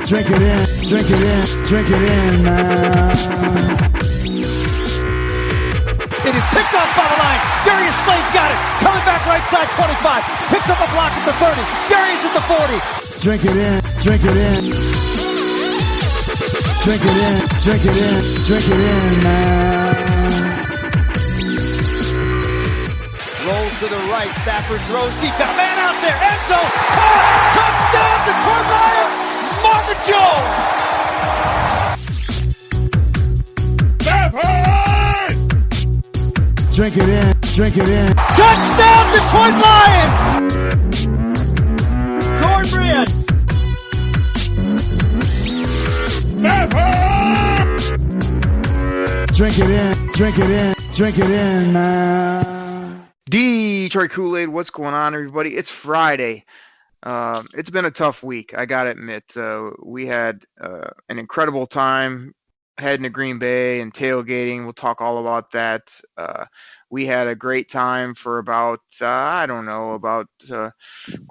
Drink it in, drink it in, drink it in, man. It is picked off by the line. Darius Slay's got it. Coming back right side, 25. Picks up a block at the 30. Darius at the 40. Drink it in, drink it in. Drink it in, drink it in, drink it in, man. Rolls to the right. Stafford throws deep. Got a man out there. End zone. Caught. Touchdown, Detroit Lions. Stafford! Drink it in, drink it in. Touchdown, Detroit Lions! Cornbread. Drink it in, drink it in, drink it in, man. Detroit Koolaid, what's going on, everybody? It's Friday. It's been a tough week, I gotta admit. We had an incredible time heading to Green Bay and tailgating. We'll talk all about that. We had a great time for about, what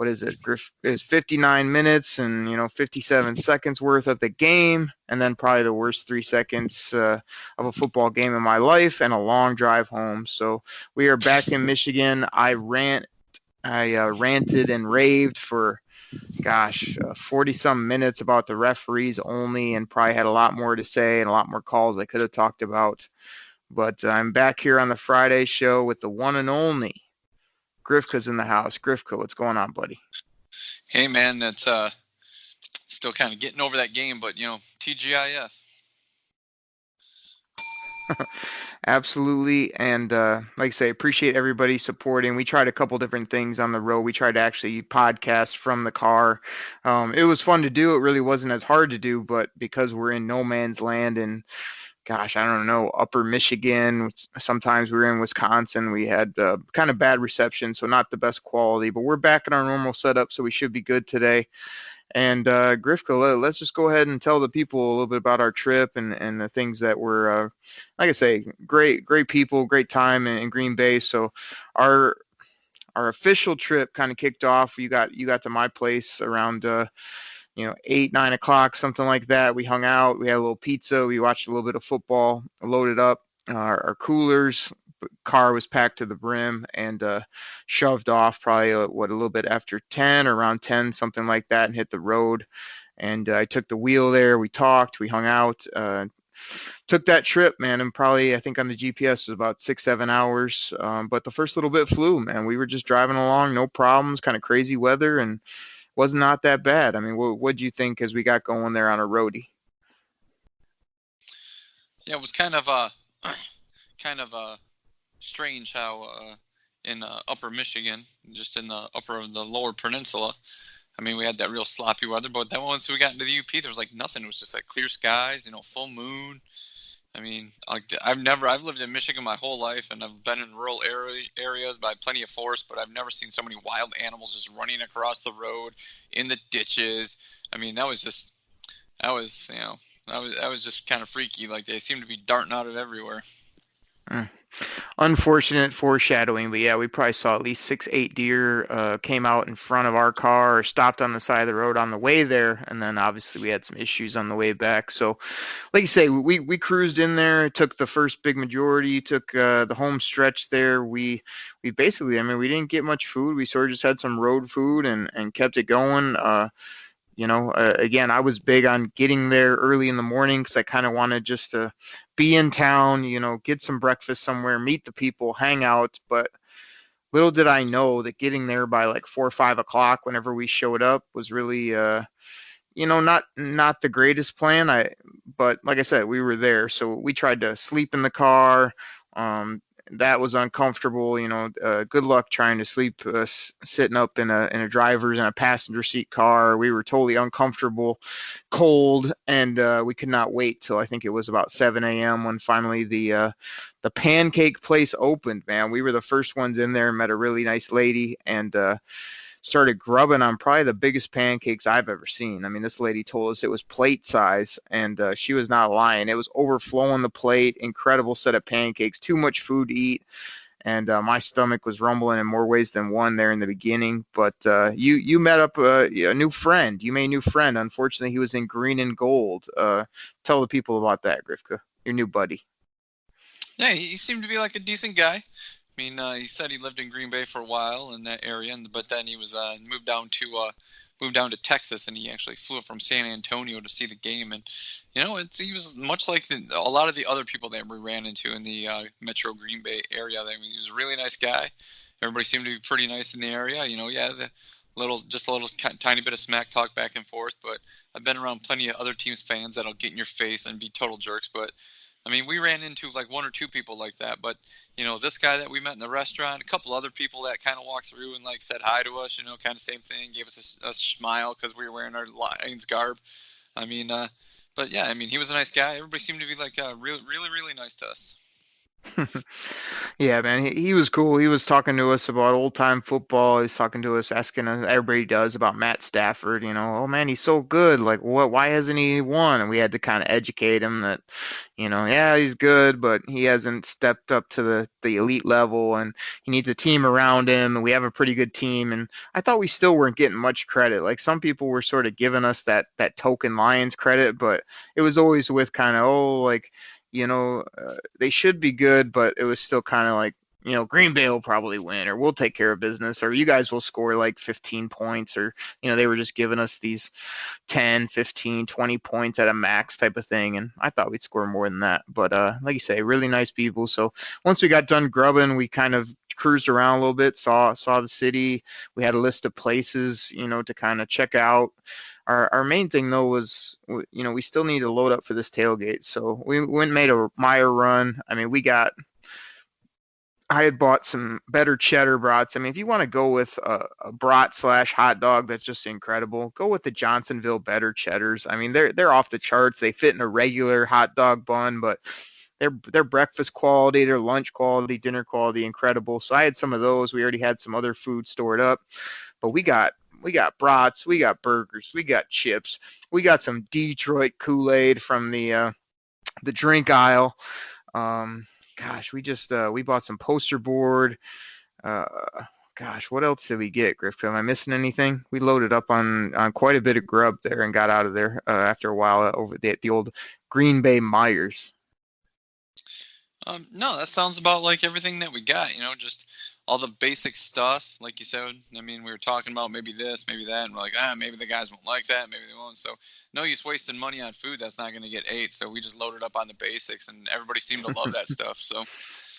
is it? It's 59 minutes and, 57 seconds worth of the game. And then probably the worst 3 seconds of a football game in my life and a long drive home. So we are back in Michigan. I ranted and raved for 40-some minutes about the referees only, and probably had a lot more to say and a lot more calls I could have talked about. But I'm back here on the Friday show with the one and only Grifka's in the house. Grifka, what's going on, buddy? Hey, man, that's still kind of getting over that game, but, TGIF. Absolutely. And like I say, appreciate everybody supporting. We tried a couple different things on the road. We tried to actually podcast from the car. It was fun to do. It really wasn't as hard to do, but because we're in no man's land and I don't know, upper Michigan, sometimes we were in Wisconsin, we had kind of bad reception, so not the best quality, but we're back in our normal setup, so we should be good today. And Grifka, let's just go ahead and tell the people a little bit about our trip and the things that were, like I say, great people, great time in Green Bay. So our official trip kind of kicked off. You got to my place around 8, 9 o'clock, something like that. We hung out, we had a little pizza, we watched a little bit of football, loaded up our coolers. Car was packed to the brim and shoved off probably a little bit after 10 or around 10, something like that, and hit the road. And I took the wheel there. We talked, we hung out, took that trip, man. And probably, I think on the GPS was about 6-7 hours. But the first little bit flew, man. We were just driving along, no problems, kind of crazy weather, and was not that bad. I mean, what'd you think as we got going there on a roadie? Yeah, it was kind of strange how in upper Michigan, just in the lower peninsula, I mean, we had that real sloppy weather, but then once we got into the UP, there was like nothing. It was just like clear skies, full moon. I mean, I've lived in Michigan my whole life, and I've been in rural areas by plenty of forest, but I've never seen so many wild animals just running across the road, in the ditches. I mean, that was just kind of freaky. Like, they seemed to be darting out of everywhere. Unfortunate foreshadowing, but yeah, we probably saw at least 6-8 deer came out in front of our car or stopped on the side of the road on the way there, and then obviously we had some issues on the way back. So like you say, we cruised in there, took the first big majority, took the home stretch there. We basically, I mean, we didn't get much food. We sort of just had some road food and kept it going. Again, I was big on getting there early in the morning because I kind of wanted just to be in town, get some breakfast somewhere, meet the people, hang out. But little did I know that getting there by like 4 or 5 o'clock whenever we showed up was really, not the greatest plan. But like I said, we were there. So we tried to sleep in the car. That was uncomfortable. Good luck trying to sleep sitting up in a driver's and a passenger seat car. We were totally uncomfortable, cold, and we could not wait till I think it was about 7 a.m. when finally the pancake place opened. Man, we were the first ones in there. Met a really nice lady and started grubbing on probably the biggest pancakes I've ever seen. I mean, this lady told us it was plate size, and she was not lying. It was overflowing the plate. Incredible set of pancakes. Too much food to eat. and my stomach was rumbling in more ways than one there in the beginning. But you met up a new friend. You made a new friend. Unfortunately, he was in green and gold. Tell the people about that, Grifka, your new buddy. Yeah, he seemed to be like a decent guy. I mean, he said he lived in Green Bay for a while in that area, but then he was moved down to Texas, and he actually flew from San Antonio to see the game. And he was much like a lot of the other people that we ran into in the Metro Green Bay area. I mean, he was a really nice guy. Everybody seemed to be pretty nice in the area. Just a little tiny bit of smack talk back and forth. But I've been around plenty of other teams' fans that'll get in your face and be total jerks. But I mean, we ran into like one or two people like that, but this guy that we met in the restaurant, a couple other people that kind of walked through and like said hi to us, kind of same thing, gave us a smile because we were wearing our Lions garb. I mean, but yeah, I mean, he was a nice guy. Everybody seemed to be like really, really, really nice to us. Yeah, man, he was cool. He was talking to us about old time football. He's talking to us, asking us, everybody does, about Matt Stafford. Oh man, he's so good. Like, what? Why hasn't he won? And we had to kind of educate him that, yeah, he's good, but he hasn't stepped up to the elite level, and he needs a team around him. And we have a pretty good team. And I thought we still weren't getting much credit. Like some people were sort of giving us that token Lions credit, but it was always with kind of they should be good, but it was still kind of like, Green Bay will probably win, or we'll take care of business, or you guys will score like 15 points, or, they were just giving us these 10, 15, 20 points at a max type of thing. And I thought we'd score more than that. But like you say, really nice people. So once we got done grubbing, we kind of cruised around a little bit, saw the city. We had a list of places, to kind of check out. Our main thing though was, we still need to load up for this tailgate. So we went and made a Meyer run. I mean, I had bought some better cheddar brats. I mean, if you want to go with a brat / hot dog that's just incredible, go with the Johnsonville better cheddars. I mean, they're off the charts. They fit in a regular hot dog bun, but they're breakfast quality, they're lunch quality, dinner quality, incredible. So I had some of those. We already had some other food stored up, but we got brats, we got burgers, we got chips, we got some Detroit Koolaid from the drink aisle. Gosh, we bought some poster board. Gosh, what else did we get, Griff? Am I missing anything? We loaded up on quite a bit of grub there and got out of there after a while over the old Green Bay Myers. No, that sounds about like everything that we got, just all the basic stuff, like you said. I mean, we were talking about maybe this, maybe that, and we're like, maybe the guys won't like that, maybe they won't. So no use wasting money on food that's not going to get ate. So we just loaded up on the basics, and everybody seemed to love that stuff. So.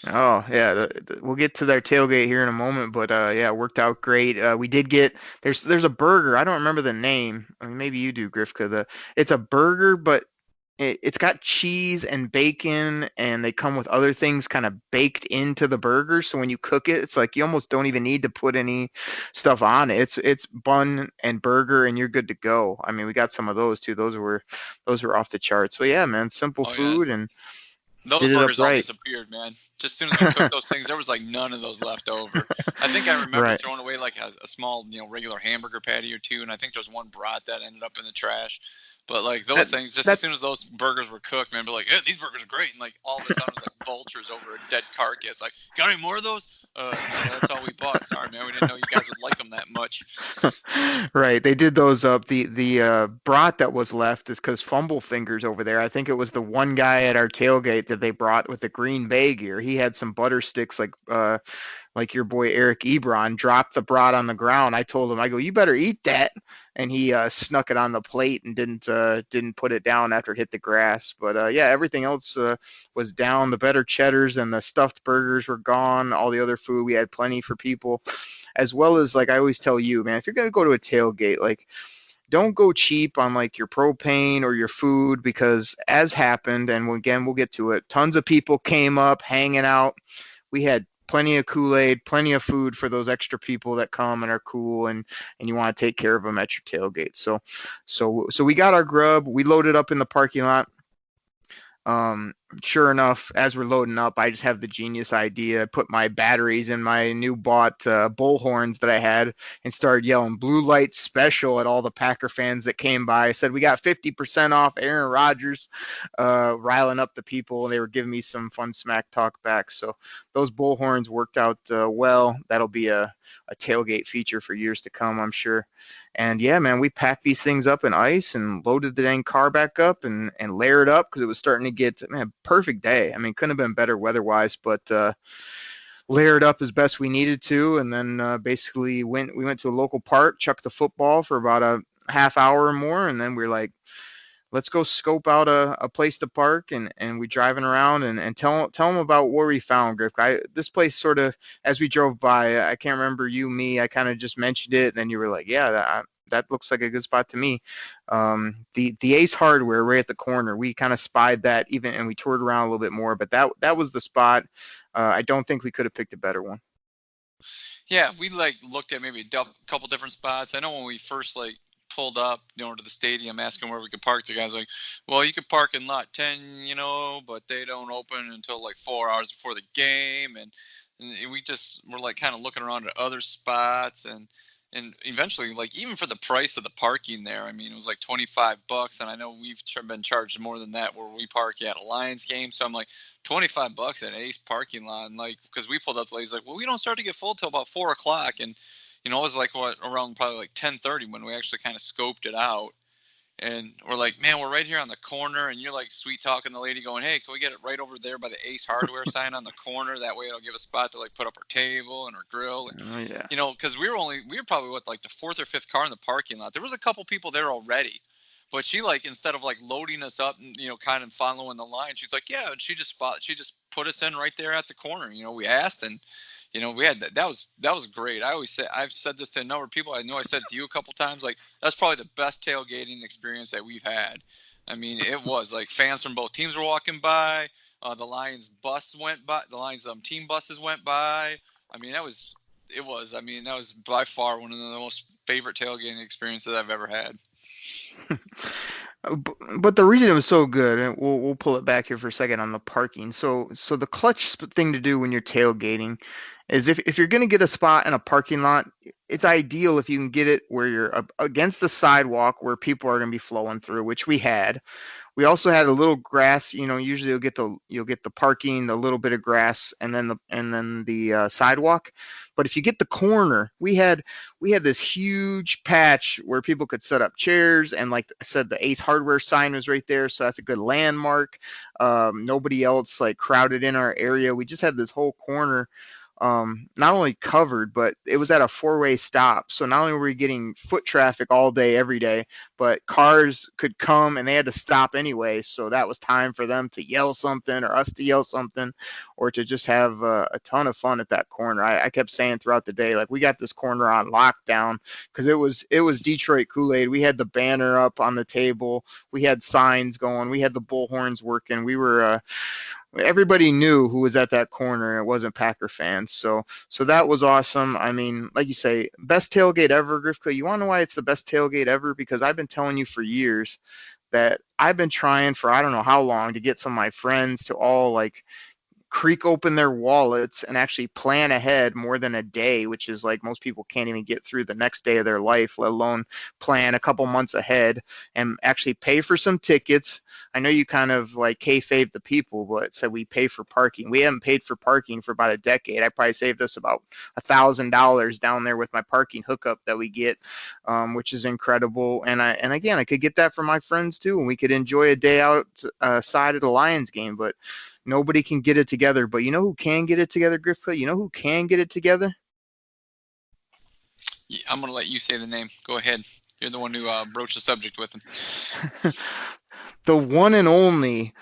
Oh yeah, we'll get to their tailgate here in a moment, but yeah, it worked out great. We did get there's a burger. I don't remember the name. I mean, maybe you do, Grifka. It's a burger, but it's got cheese and bacon, and they come with other things kind of baked into the burger. So when you cook it, it's like you almost don't even need to put any stuff on it. It's bun and burger, and you're good to go. I mean, we got some of those too. Those were off the charts. But yeah, man, simple food, and those burgers all disappeared, man. Just as soon as we cooked those things, there was like none of those left over. I think I remember throwing away like a small, regular hamburger patty or two, and I think there was one brat that ended up in the trash. But like those things, just as soon as those burgers were cooked, man, be like, hey, these burgers are great, and like all of a sudden it was like vultures over a dead carcass. Like, got any more of those? No, that's all we bought. Sorry, man, we didn't know you guys would like them that much. Right, they did those up. The brat that was left is because Fumble Fingers over there. I think it was the one guy at our tailgate that they brought with the Green Bay gear. He had some butter sticks, like your boy Eric Ebron, dropped the brat on the ground. I told him, I go, you better eat that. And he snuck it on the plate and didn't put it down after it hit the grass. But yeah, everything else was down. The better cheddars and the stuffed burgers were gone. All the other food, we had plenty for people, as well as, like I always tell you, man, if you're gonna go to a tailgate, like, don't go cheap on like your propane or your food, because as happened, and again we'll get to it, tons of people came up hanging out. We had plenty of Kool-Aid, plenty of food for those extra people that come and are cool, and you want to take care of them at your tailgate. So we got our grub. We loaded up in the parking lot. sure enough, as we're loading up, I just have the genius idea. I put my batteries in my new bought bullhorns that I had and started yelling "Blue Light Special" at all the Packer fans that came by. I said, "We got 50% off Aaron Rodgers," riling up the people, and they were giving me some fun smack talk back. So those bullhorns worked out well. That'll be a tailgate feature for years to come, I'm sure. And yeah, man, we packed these things up in ice and loaded the dang car back up and layered up because it was starting to get, man, perfect day. I mean, couldn't have been better weather-wise, but layered up as best we needed to. And then basically we went to a local park, chucked the football for about a half hour or more. And then we were like, let's go scope out a place to park, and we driving around and tell them about what we found, Griff. This place sort of, as we drove by, I can't remember me, I kind of just mentioned it, and then you were like, yeah, that looks like a good spot to me. The Ace Hardware right at the corner, we kind of spied that even, and we toured around a little bit more, but that was the spot. I don't think we could have picked a better one. Yeah, we looked at maybe a couple different spots. I know when we first pulled up, to the stadium, asking where we could park, the guy's like, well, you could park in lot 10, but they don't open until 4 hours before the game. And we just were kind of looking around at other spots, and eventually, even for the price of the parking there, I mean, it was $25, and I know we've been charged more than that where we park at a Lions game. So I'm like, $25 at Ace parking lot, and because we pulled up, he's like, well, we don't start to get full till about 4 o'clock, and it was around probably 10:30 when we actually kind of scoped it out. And we're like, man, we're right here on the corner. And you're sweet talking the lady going, hey, can we get it right over there by the Ace Hardware sign on the corner? That way it'll give a spot to put up our table and our grill. And, oh, yeah. Because we were probably the fourth or fifth car in the parking lot. There was a couple people there already. But she instead of loading us up and, kind of following the line, she's like, yeah. And she just put us in right there at the corner. We asked, and, we had that was great. I've said this to a number of people. I know I said it to you a couple times. That's probably the best tailgating experience that we've had. I mean, it was fans from both teams were walking by. The Lions bus went by. The Lions team buses went by. I mean, that was by far one of the most favorite tailgating experiences I've ever had. But the reason it was so good, and we'll pull it back here for a second on the parking. So the clutch thing to do when you're tailgating is if you're going to get a spot in a parking lot, it's ideal if you can get it where you're against the sidewalk where people are going to be flowing through, which we had. We also had a little grass. Usually you'll get the parking, the little bit of grass, and then the sidewalk. But if you get the corner, we had this huge patch where people could set up chairs, and like I said, the Ace Hardware sign was right there, so that's a good landmark. Nobody else crowded in our area. We just had this whole corner. Not only covered, but it was at a 4-way stop. So not only were we getting foot traffic all day, every day, but cars could come and they had to stop anyway. So that was time for them to yell something or us to yell something or to just have a ton of fun at that corner. I kept saying throughout the day, we got this corner on lockdown because it was Detroit Koolaid. We had the banner up on the table. We had signs going. We had the bullhorns working. We were, everybody knew who was at that corner, and it wasn't Packer fans. So that was awesome. I mean, like you say, best tailgate ever, Griffco. You want to know why it's the best tailgate ever? Because I've been telling you for years that I've been trying for I don't know how long to get some of my friends to all creak open their wallets and actually plan ahead more than a day, which is most people can't even get through the next day of their life, let alone plan a couple months ahead and actually pay for some tickets. I know you kind of kayfabe the people, but said we pay for parking. We haven't paid for parking for about a decade. I probably saved us about $1,000 down there with my parking hookup that we get, which is incredible. And again, I could get that for my friends too, and we could enjoy a day outside of the Lions game, but nobody can get it together. But you know who can get it together, Griffith? You know who can get it together? Yeah, I'm going to let you say the name. Go ahead. You're the one who broached the subject with him. The one and only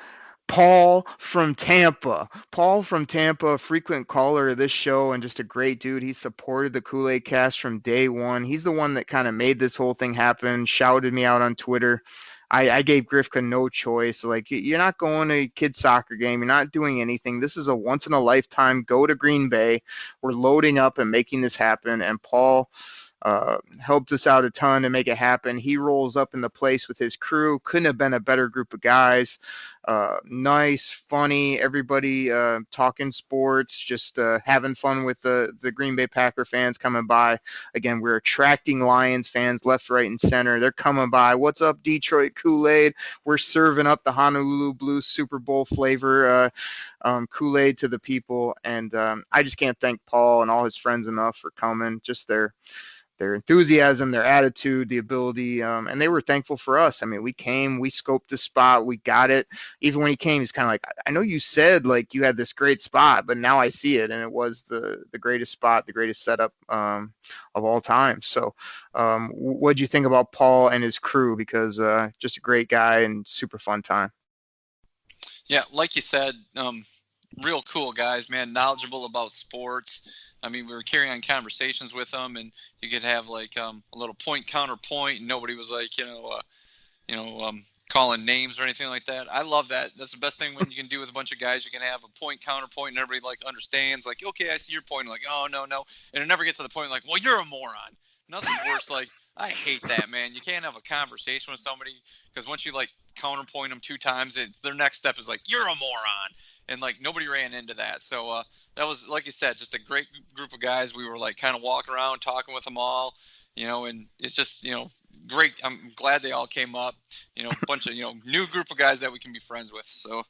Paul from Tampa. Paul from Tampa, a frequent caller of this show and just a great dude. He supported the Koolaid Cast from day one. He's the one that kind of made this whole thing happen, shouted me out on Twitter. I gave Grifka no choice. You're not going to a kid's soccer game. You're not doing anything. This is a once-in-a-lifetime go to Green Bay. We're loading up and making this happen. And Paul, helped us out a ton to make it happen. He rolls up in the place with his crew. Couldn't have been a better group of guys. Nice, funny, everybody talking sports, just having fun with the Green Bay Packer fans coming by. Again, we're attracting Lions fans left, right, and center. They're coming by. What's up, Detroit Koolaid? We're serving up the Honolulu Blues Super Bowl flavor Kool-Aid to the people. And I just can't thank Paul and all his friends enough for coming. Just their enthusiasm, their attitude, the ability, and they were thankful for us. I mean, we came, we scoped the spot, we got it. Even when he came, he's kind of like, I know you said like you had this great spot, but now I see it, and it was the greatest spot, the greatest setup of all time. So what'd you think about Paul and his crew? Because just a great guy and super fun time. Yeah, like you said, real cool guys, man, knowledgeable about sports. I mean, we were carrying on conversations with them, and you could have like a little point counterpoint, and nobody was like, calling names or anything like that. I love that. That's the best thing when you can do with a bunch of guys. You can have a point counterpoint, and everybody like understands. Like, okay, I see your point. Like, oh no, and it never gets to the point like, well, you're a moron. Nothing's worse. Like, I hate that, man. You can't have a conversation with somebody because once you like counterpoint them 2 times, their next step is like, you're a moron. And like nobody ran into that. So that was, like you said, just a great group of guys. We were like kind of walking around talking with them all, and it's just, great. I'm glad they all came up, a bunch of, new group of guys that we can be friends with. So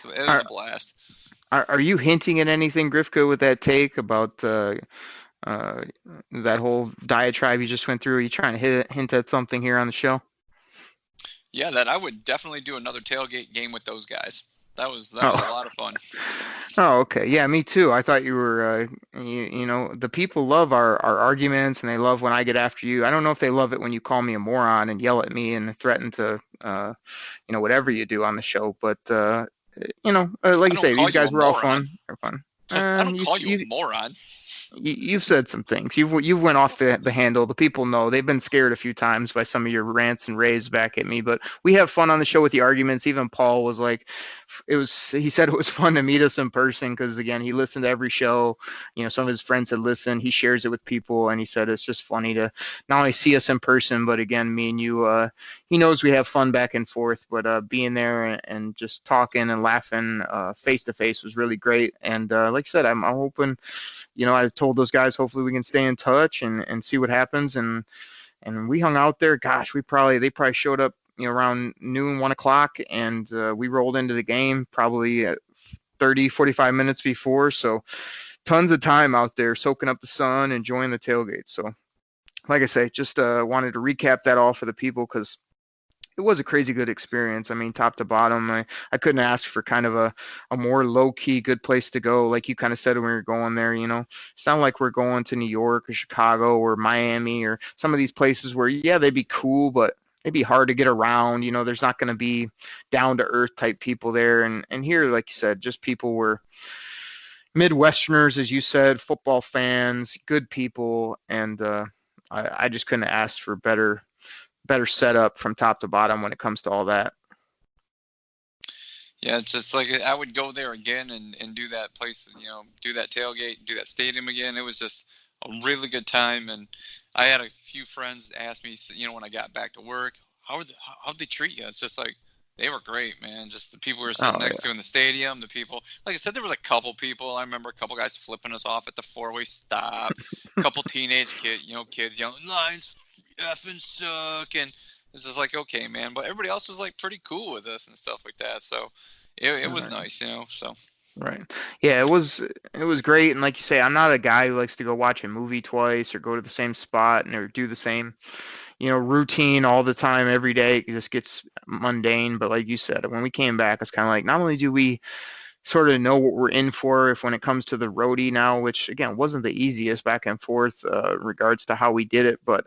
it was a blast. Are you hinting at anything, Grifka, with that take about that whole diatribe you just went through? Are you trying to hint at something here on the show? Yeah, that I would definitely do another tailgate game with those guys. That was a lot of fun. Oh, okay. Yeah, me too. I thought you were, the people love our arguments, and they love when I get after you. I don't know if they love it when you call me a moron and yell at me and threaten to, whatever you do on the show. But, like you say, these guys were all fun. They're fun. I don't call you a moron. You've said some things. You've went off the handle. The people know. They've been scared a few times by some of your rants and raves back at me. But we have fun on the show with the arguments. Even Paul was like, he said it was fun to meet us in person because, again, he listened to every show. Some of his friends had listened. He shares it with people, and he said it's just funny to not only see us in person, but again, me and you. He knows we have fun back and forth, but being there and just talking and laughing face to face was really great. And like I said, I'm hoping. I told those guys, hopefully we can stay in touch and see what happens. And we hung out there. Gosh, they probably showed up, around noon, 1 o'clock, and we rolled into the game probably 30, 45 minutes before. So tons of time out there soaking up the sun, enjoying the tailgate. So like I say, just wanted to recap that all for the people because it was a crazy good experience. I mean, top to bottom, I couldn't ask for kind of a more low-key good place to go. Like you kind of said when we were going there, it's not like we're going to New York or Chicago or Miami or some of these places where, yeah, they'd be cool, but it'd be hard to get around. There's not going to be down-to-earth type people there. And here, like you said, just people were Midwesterners, as you said, football fans, good people, and I just couldn't ask for better setup from top to bottom when it comes to all that. Yeah, it's just like I would go there again and do that place, do that tailgate, do that stadium again. It was just a really good time. And I had a few friends ask me, when I got back to work, how'd they treat you? It's just like, they were great, man. Just the people we were sitting next to in the stadium, the people, like I said, there was a couple people. I remember a couple guys flipping us off at the 4-way stop, a couple teenage kids yelling, Lions effing suck, and it's just like, okay, man, but everybody else was like pretty cool with us and stuff like that, so it was nice, so right. Yeah, it was great. And like you say, I'm not a guy who likes to go watch a movie twice or go to the same spot or do the same routine all the time every day. It just gets mundane. But like you said, when we came back, it's kind of like, not only do we sort of know what we're in for when it comes to the roadie now, which again wasn't the easiest back and forth regards to how we did it, but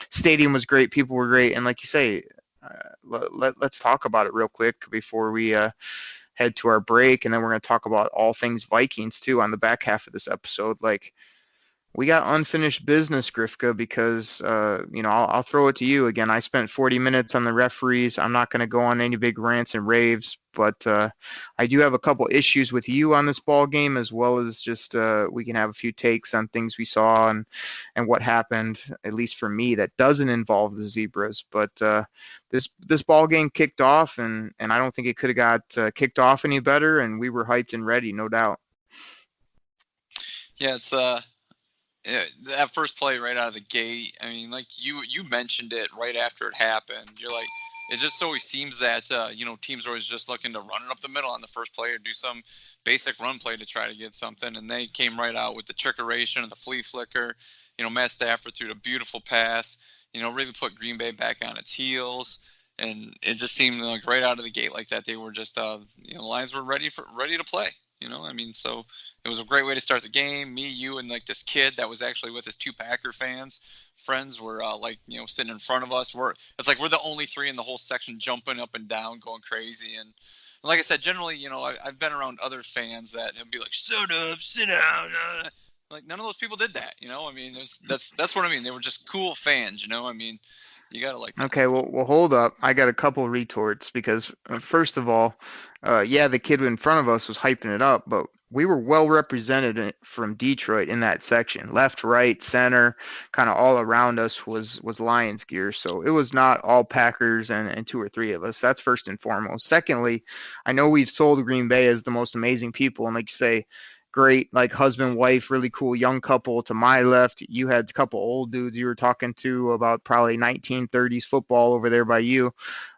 stadium was great, people were great, and like you say, let's talk about it real quick before we head to our break, and then we're going to talk about all things Vikings too on the back half of this episode. Like, we got unfinished business, Grifka, because I'll throw it to you again. I spent 40 minutes on the referees. I'm not going to go on any big rants and raves, but I do have a couple issues with you on this ball game, as well as just we can have a few takes on things we saw and what happened, at least for me, that doesn't involve the Zebras. But this ball game kicked off, and I don't think it could have got kicked off any better, and we were hyped and ready, no doubt. Yeah, it's that first play right out of the gate. I mean, like you mentioned it right after it happened. You're like, it just always seems that teams are always just looking to run it up the middle on the first play or do some basic run play to try to get something, and they came right out with the trickeration and the flea flicker. Matt Stafford threw a beautiful pass. Really put Green Bay back on its heels, and it just seemed like right out of the gate like that they were just the Lions were ready to play. So it was a great way to start the game. Me, you, and like this kid that was actually with his two Packer friends were sitting in front of us. It's like we're the only three in the whole section jumping up and down, going crazy. And like I said, generally, I've been around other fans that would be like, "Shut up, sit down." Like none of those people did that. That's what I mean. They were just cool fans. You gotta like that. Okay, well, hold up. I got a couple retorts because first of all, the kid in front of us was hyping it up, but we were well represented from Detroit in that section. Left, right, center, kind of all around us was Lions gear. So it was not all Packers and two or three of us. That's first and foremost. Secondly, I know we've sold Green Bay as the most amazing people, and like you say, great, like husband, wife, really cool young couple. To my left, you had a couple old dudes you were talking to about probably 1930s football over there by you.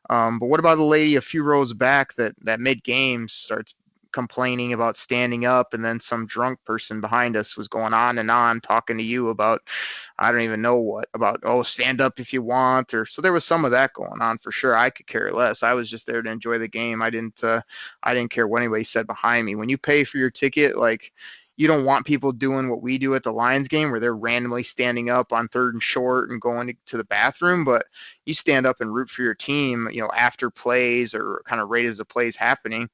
But what about a lady a few rows back that mid-game starts complaining about standing up, and then some drunk person behind us was going on and on talking to you about, I don't even know what, about, oh, stand up if you want, or so there was some of that going on for sure. I could care less. I was just there to enjoy the game. I didn't care what anybody said behind me. When you pay for your ticket, like, you don't want people doing what we do at the Lions game where they're randomly standing up on third and short and going to the bathroom, but you stand up and root for your team, after plays or kind of right as the play's happening.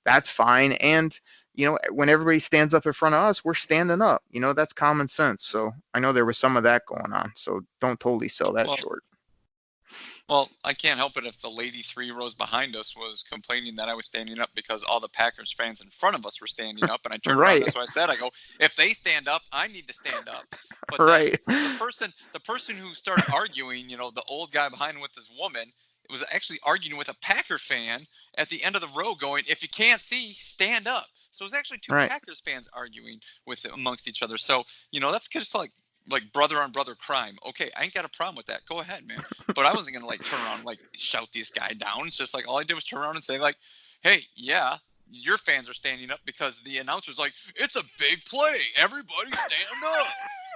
That's fine. And, when everybody stands up in front of us, we're standing up. That's common sense. So I know there was some of that going on. So don't totally sell that short. Well, I can't help it if the lady 3 rows behind us was complaining that I was standing up because all the Packers fans in front of us were standing up, and I turned around. That's what I said. I go, if they stand up, I need to stand up. But right. The person who started arguing, the old guy behind with this woman, was actually arguing with a Packer fan at the end of the row, going, "If you can't see, stand up." So it was actually two Packers fans arguing amongst each other. So that's just like brother on brother crime. Okay, I ain't got a problem with that. Go ahead, man. But I wasn't gonna turn around and shout this guy down. It's just all I did was turn around and say hey, yeah, your fans are standing up because the announcer's like, it's a big play. Everybody stand up.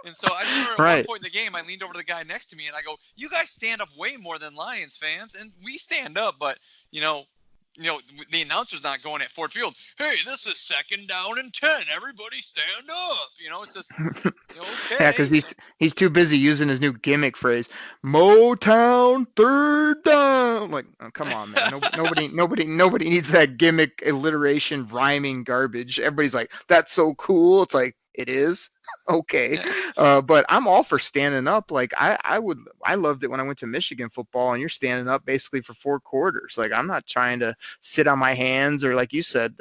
And so I remember at one point in the game, I leaned over to the guy next to me and I go, you guys stand up way more than Lions fans, and we stand up, but the announcer's not going at Ford Field, "Hey, this is 2nd down and 10. Everybody stand up." It's just, okay. Yeah, because he's too busy using his new gimmick phrase, "Motown 3rd down." Like, oh, come on, man. Nobody needs that gimmick alliteration rhyming garbage. Everybody's like, "That's so cool." It's like, it is. Okay. But I'm all for standing up. Like I loved it when I went to Michigan football and you're standing up basically for 4 quarters. Like, I'm not trying to sit on my hands or, like you said,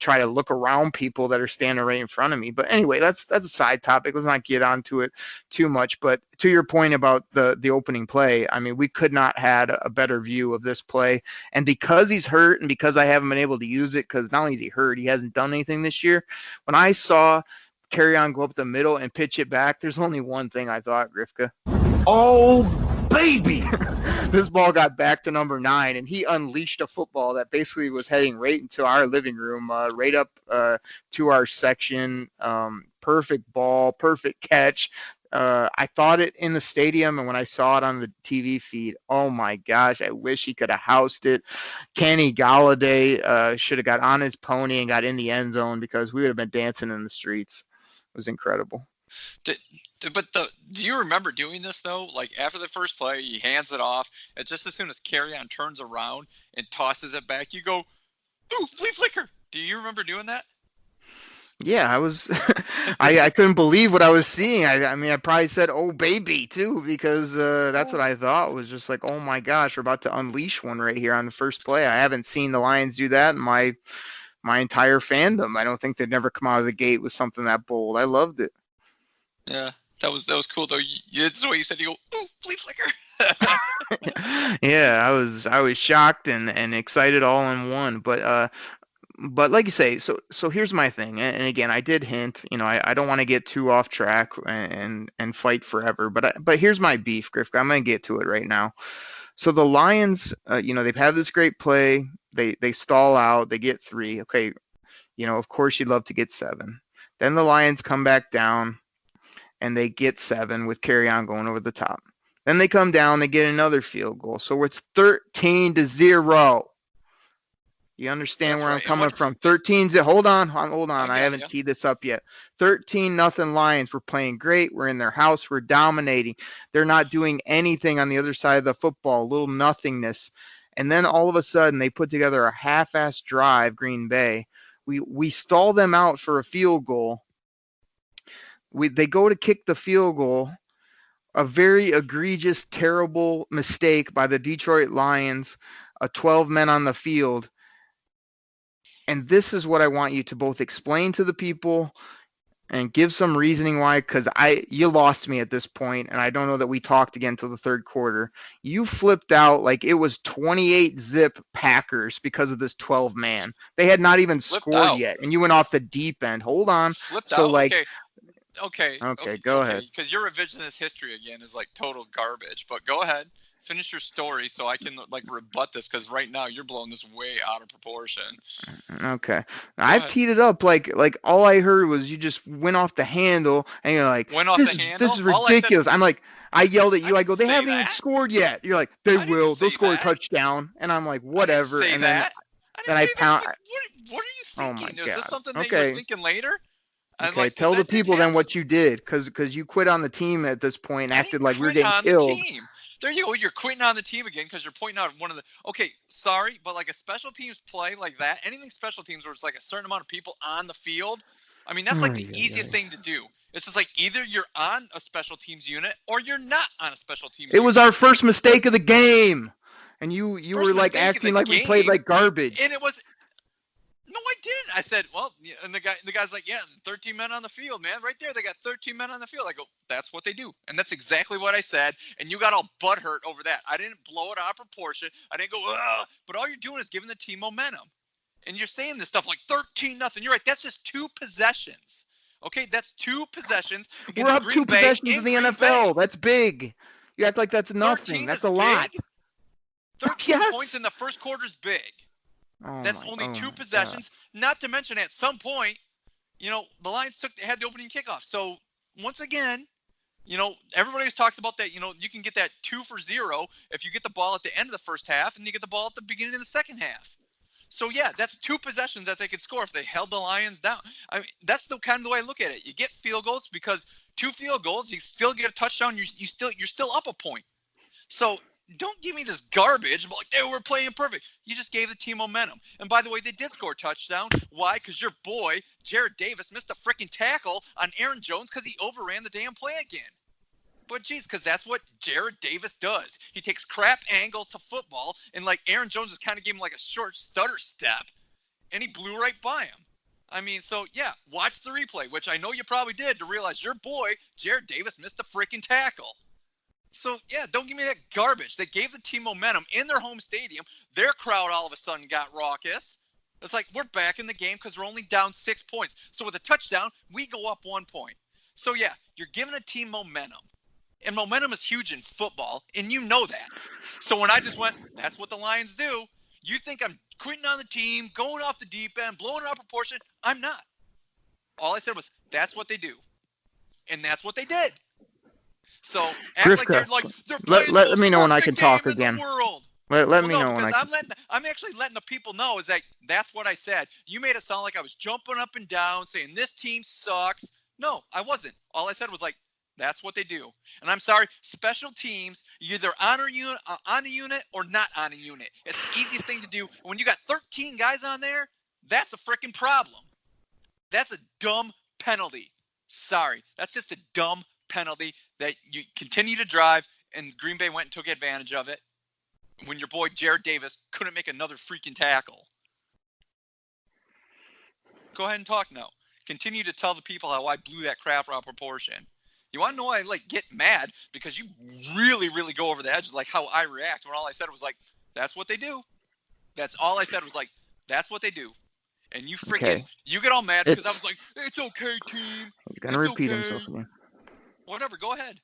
try to look around people that are standing right in front of me. But anyway, that's a side topic. Let's not get onto it too much. But to your point about the opening play, I mean, we could not had a better view of this play. And because he's hurt and because I haven't been able to use it, because not only is he hurt, he hasn't done anything this year. When I saw Carry-On go up the middle and pitch it back, there's only one thing I thought, Grifka. Oh, baby! This ball got back to number 9, and he unleashed a football that basically was heading right into our living room, right up to our section. Perfect ball, perfect catch. I thought it in the stadium, and when I saw it on the TV feed, oh my gosh, I wish he could have housed it. Kenny Galladay should have got on his pony and got in the end zone, because we would have been dancing in the streets. It was incredible. Do you remember doing this though? After the first play, he hands it off, and just as soon as Carry-On turns around and tosses it back, you go, "Ooh, flea flicker!" Do you remember doing that? Yeah, I was, I couldn't believe what I was seeing. I mean, I probably said, "Oh, baby," too, because that's what I thought was just like, "Oh my gosh, we're about to unleash one right here on the first play." I haven't seen the Lions do that in my entire fandom. I don't think they'd never come out of the gate with something that bold. I loved it. Yeah, that was cool though. That's the way you said. You go, ooh, flea flicker. Yeah, I was shocked and excited all in one. But like you say, so here's my thing, and again, I did hint, I don't want to get too off track and fight forever, but here's my beef, Griff. I'm gonna get to it right now. So the Lions, they've had this great play. They stall out. They get 3. Okay, of course you'd love to get 7. Then the Lions come back down and they get 7 with carry on going over the top. Then they come down, they get another field goal. So it's 13-0. You understand That's where I'm right. And coming what? from? 13. Hold on. I I got haven't you. teed this up yet. 13-0 Lions. We're playing great. We're in their house. We're dominating. They're not doing anything on the other side of the football. Little nothingness. And then all of a sudden they put together a half-ass drive, Green Bay. We stall them out for a field goal. They go to kick the field goal. A very egregious, terrible mistake by the Detroit Lions. 12 men on the field. And this is what I want you to both explain to the people and give some reasoning why, because you lost me at this point, and I don't know that we talked again until the third quarter. You flipped out like it was 28-zip Packers because of this 12 man. They had not even scored out. yet, and you went off the deep end. Hold on. Flipped So out. like, Okay. go ahead. Because your revisionist history again is like total garbage. But go ahead, finish your story so I can like rebut this. Because right now you're blowing this way out of proportion. Okay. I've teed it up like all I heard was you just went off the handle and you're like, Went off the handle? This is ridiculous. I'm like, I yelled at you. I go, they haven't even that. scored yet. You're like, they I didn't will. They'll say score a that. touchdown. And I'm like, whatever. I didn't say And that. then I pound. What are you Oh thinking? my Is God. this something that Okay. you were thinking later? Okay. Tell the people then what you did, because you quit on the team at this point, and acted like we were getting killed. There you go. You're quitting on the team again because you're pointing out one of the. Okay, sorry, but like a special teams play like that, anything special teams where it's like a certain amount of people on the field. I mean, that's like the easiest thing to do. It's just like either you're on a special teams unit or you're not on a special teams unit. It was our first mistake of the game, and you were like acting like we played like garbage. And it was. No, I didn't. I said, well, and the guy's like, yeah, 13 men on the field, man. Right there, they got 13 men on the field. I go, that's what they do. And that's exactly what I said. And you got all butthurt over that. I didn't blow it out of proportion. I didn't go, ugh. But all you're doing is giving the team momentum. And you're saying this stuff like 13-0. You're right. That's just 2 possessions. Okay, that's 2 possessions. We're up 2 possessions in the NFL. That's big. You act like that's nothing. That's a lot. 13 points in the first quarter is big. That's only 2 possessions. God. Not to mention, at some point, the Lions had the opening kickoff. So once again, everybody always talks about that. You can get that 2 for 0 if you get the ball at the end of the first half, and you get the ball at the beginning of the second half. So yeah, that's 2 possessions that they could score if they held the Lions down. I mean, that's the kind of the way I look at it. You get field goals because 2 field goals, you still get a touchdown. You're still up a point. So. Don't give me this garbage about like they were playing perfect. You just gave the team momentum. And by the way, they did score a touchdown. Why? Because your boy, Jared Davis, missed a freaking tackle on Aaron Jones because he overran the damn play again. But geez, because that's what Jared Davis does. He takes crap angles to football, and like Aaron Jones just kind of gave him like a short stutter step, and he blew right by him. I mean, so yeah, watch the replay, which I know you probably did to realize your boy, Jared Davis, missed a freaking tackle. So, yeah, don't give me that garbage. They gave the team momentum in their home stadium. Their crowd all of a sudden got raucous. It's like we're back in the game because we're only down 6 points. So with a touchdown, we go up 1 point. So, yeah, you're giving a team momentum. And momentum is huge in football, and you know that. So when I just went, that's what the Lions do, you think I'm quitting on the team, going off the deep end, blowing it out of proportion. I'm not. All I said was, that's what they do. And that's what they did. So act like they're playing let me know when I can talk again. Let me know when I can. I'm actually letting the people know is that that's what I said. You made it sound like I was jumping up and down saying this team sucks. No, I wasn't. All I said was like, that's what they do. And I'm sorry, special teams, you're either on a unit or not on a unit. It's the easiest thing to do. And when you got 13 guys on there, that's a freaking problem. That's a dumb penalty. Sorry. That's just a dumb penalty that you continue to drive, and Green Bay went and took advantage of it when your boy Jared Davis couldn't make another freaking tackle. Go ahead and talk now. Continue to tell the people how I blew that crap out of proportion. You want to know why I get mad? Because you really, really go over the edge, like how I react when all I said was that's what they do. That's all I said was that's what they do. And you freaking, you get all mad because I was like, it's okay, team. He's going to repeat himself again. Whatever, go ahead.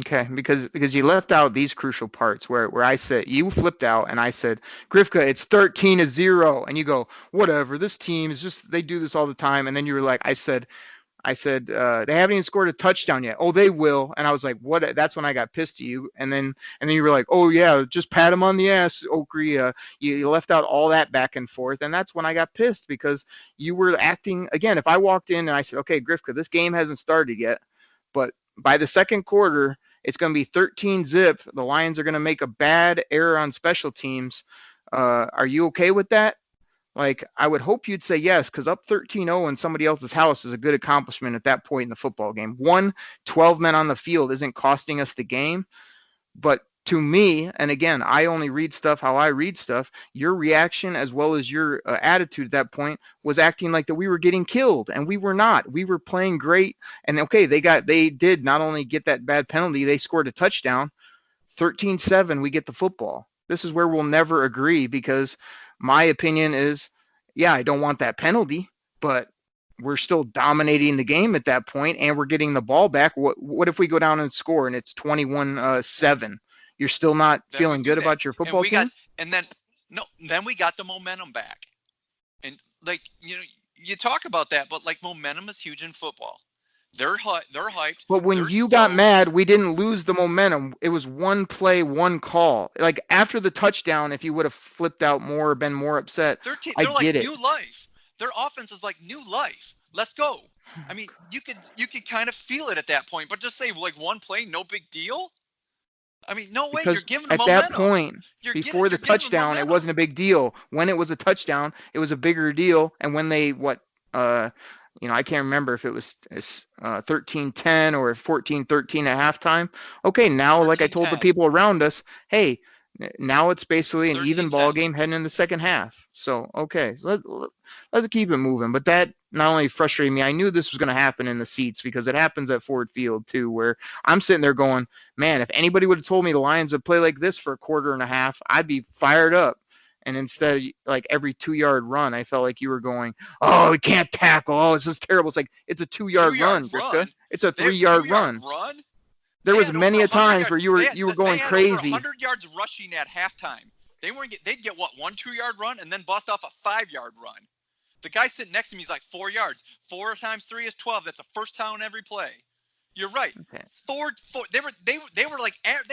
Okay, because you left out these crucial parts where I said, you flipped out and I said, Grifka, it's 13-0. And you go, whatever, this team is just, they do this all the time. And then you were like, I said, they haven't even scored a touchdown yet. Oh, they will. And I was like, what? That's when I got pissed at you. And then you were like, oh yeah, just pat him on the ass, Okri. You left out all that back and forth. And that's when I got pissed because you were acting, again, if I walked in and I said, okay, Grifka, this game hasn't started yet, but by the second quarter, it's going to be 13-0. The Lions are going to make a bad error on special teams. Are you okay with that? I would hope you'd say yes, because up 13-0 in somebody else's house is a good accomplishment at that point in the football game. 12 men on the field isn't costing us the game. But to me, and again, I only read stuff how I read stuff, your reaction as well as your attitude at that point was acting like that we were getting killed, and we were not. We were playing great. And okay, they did not only get that bad penalty, they scored a touchdown. 13-7, we get the football. This is where we'll never agree because my opinion is, yeah, I don't want that penalty, but we're still dominating the game at that point, and we're getting the ball back. What if we go down and score and it's 21-7? You're still not feeling good about your football team? Then we got the momentum back. And you talk about that, but momentum is huge in football. They're hyped. But when you got mad, we didn't lose the momentum. It was one play, one call. After the touchdown, if you would have flipped out more or been more upset, I get it. New life. Their offense is like new life. Let's go. I mean, you could kind of feel it at that point, but just say one play, no big deal. I mean, no way. You're giving them momentum. At that point, before the touchdown, it wasn't a big deal. When it was a touchdown, it was a bigger deal. And when they I can't remember if it was 13-10 or 14-13 at halftime. Okay, now, like I told the people around us, hey, now it's basically an even ball game heading in the second half. So, okay, so let's keep it moving. But that not only frustrated me, I knew this was going to happen in the seats because it happens at Ford Field too, where I'm sitting there going, man, if anybody would have told me the Lions would play like this for a quarter and a half, I'd be fired up. And instead, every 2-yard run, I felt like you were going, oh, we can't tackle. Oh, it's just terrible. It's it's a 2-yard run, Grifka. It's a 3-yard run. There was many a times where you were going crazy. 100 yards rushing at halftime. They'd get 1-2-yard run and then bust off a 5-yard run. The guy sitting next to me is 4 yards. 4 times 3 is 12. That's a first down every play. You're right. Okay. They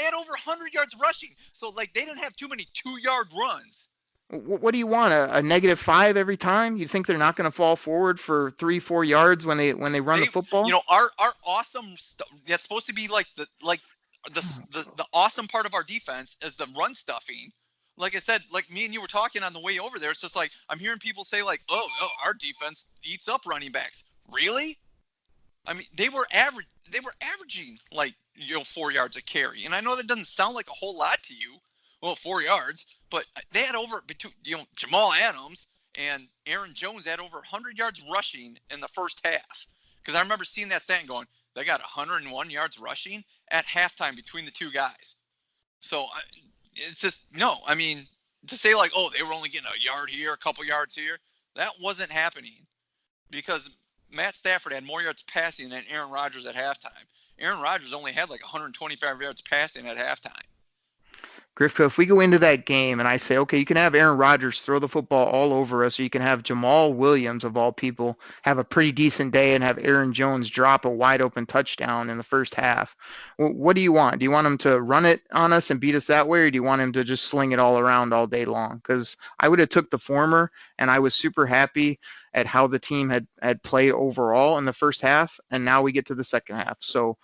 had over 100 yards rushing. So they didn't have too many 2-yard runs. What do you want? A -5 every time? You think they're not going to fall forward for 3-4 yards when they run the football? Our awesome that's supposed to be the awesome part of our defense is the run stuffing. Like I said, me and you were talking on the way over there. It's just I'm hearing people say oh, our defense eats up running backs. Really? I mean, they were averaging 4 yards a carry, and I know that doesn't sound like a whole lot to you. Well, 4 yards, but they had between Jamal Adams and Aaron Jones had over 100 yards rushing in the first half. Because I remember seeing that stat and going, they got 101 yards rushing at halftime between the two guys. So it's just no. I mean, to say oh, they were only getting a yard here, a couple yards here, that wasn't happening because Matt Stafford had more yards passing than Aaron Rodgers at halftime. Aaron Rodgers only had 125 yards passing at halftime. Grifka, if we go into that game and I say, okay, you can have Aaron Rodgers throw the football all over us, or you can have Jamal Williams, of all people, have a pretty decent day and have Aaron Jones drop a wide open touchdown in the first half. What do you want? Do you want him to run it on us and beat us that way, or do you want him to just sling it all around all day long? Because I would have took the former, and I was super happy at how the team had played overall in the first half, and now we get to the second half. So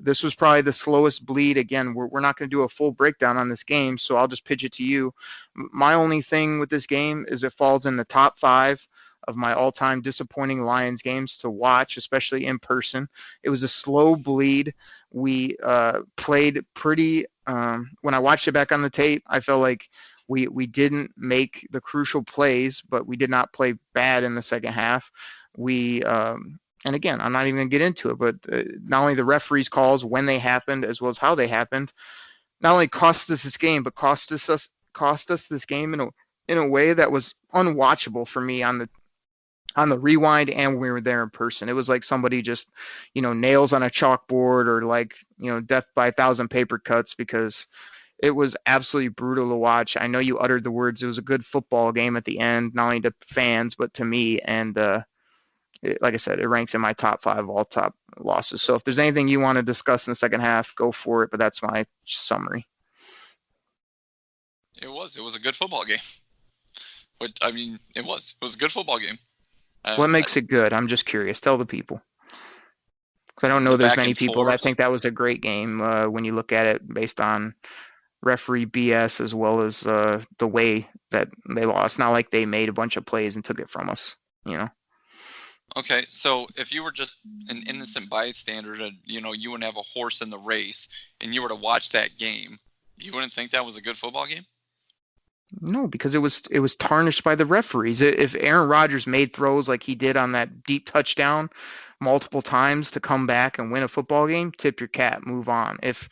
this was probably the slowest bleed. Again, we're not going to do a full breakdown on this game, so I'll just pitch it to you. My only thing with this game is it falls in the top 5 of my all-time disappointing Lions games to watch, especially in person. It was a slow bleed. We played pretty. When I watched it back on the tape, I felt like we didn't make the crucial plays, but we did not play bad in the second half. And again, I'm not even going to get into it, but not only the referees' calls when they happened as well as how they happened, not only cost us this game, but cost us this game in a way that was unwatchable for me on the rewind and when we were there in person. It was like somebody just, nails on a chalkboard or like, death by 1,000 paper cuts, because it was absolutely brutal to watch. I know you uttered the words, it was a good football game at the end, not only to fans, but to me. And like I said, it ranks in my top 5 all top losses. So if there's anything you want to discuss in the second half, go for it. But that's my summary. It was a good football game. But I mean, it was a good football game. What makes it good? I'm just curious. Tell the people. Because I don't know there's many people that think that was a great game when you look at it based on referee BS as well as the way that they lost. Not like they made a bunch of plays and took it from us, Okay, so if you were just an innocent bystander, you wouldn't have a horse in the race, and you were to watch that game, you wouldn't think that was a good football game? No, because it was tarnished by the referees. If Aaron Rodgers made throws like he did on that deep touchdown multiple times to come back and win a football game, tip your cap, move on. If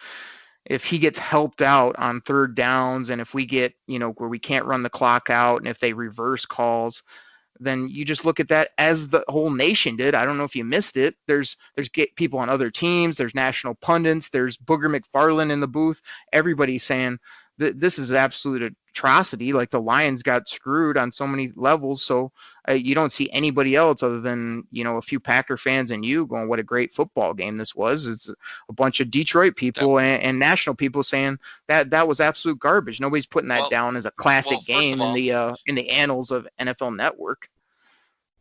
he gets helped out on third downs, and if we get, where we can't run the clock out, and if they reverse calls, then you just look at that as the whole nation did. I don't know if you missed it. There's people on other teams. There's national pundits. There's Booger McFarland in the booth. Everybody's saying that this is absolute atrocity. Like, the Lions got screwed on so many levels. So you don't see anybody else other than, a few Packer fans and you going, what a great football game this was. It's a bunch of Detroit people and national people saying that was absolute garbage. Nobody's putting that down as a classic game in the annals of NFL Network.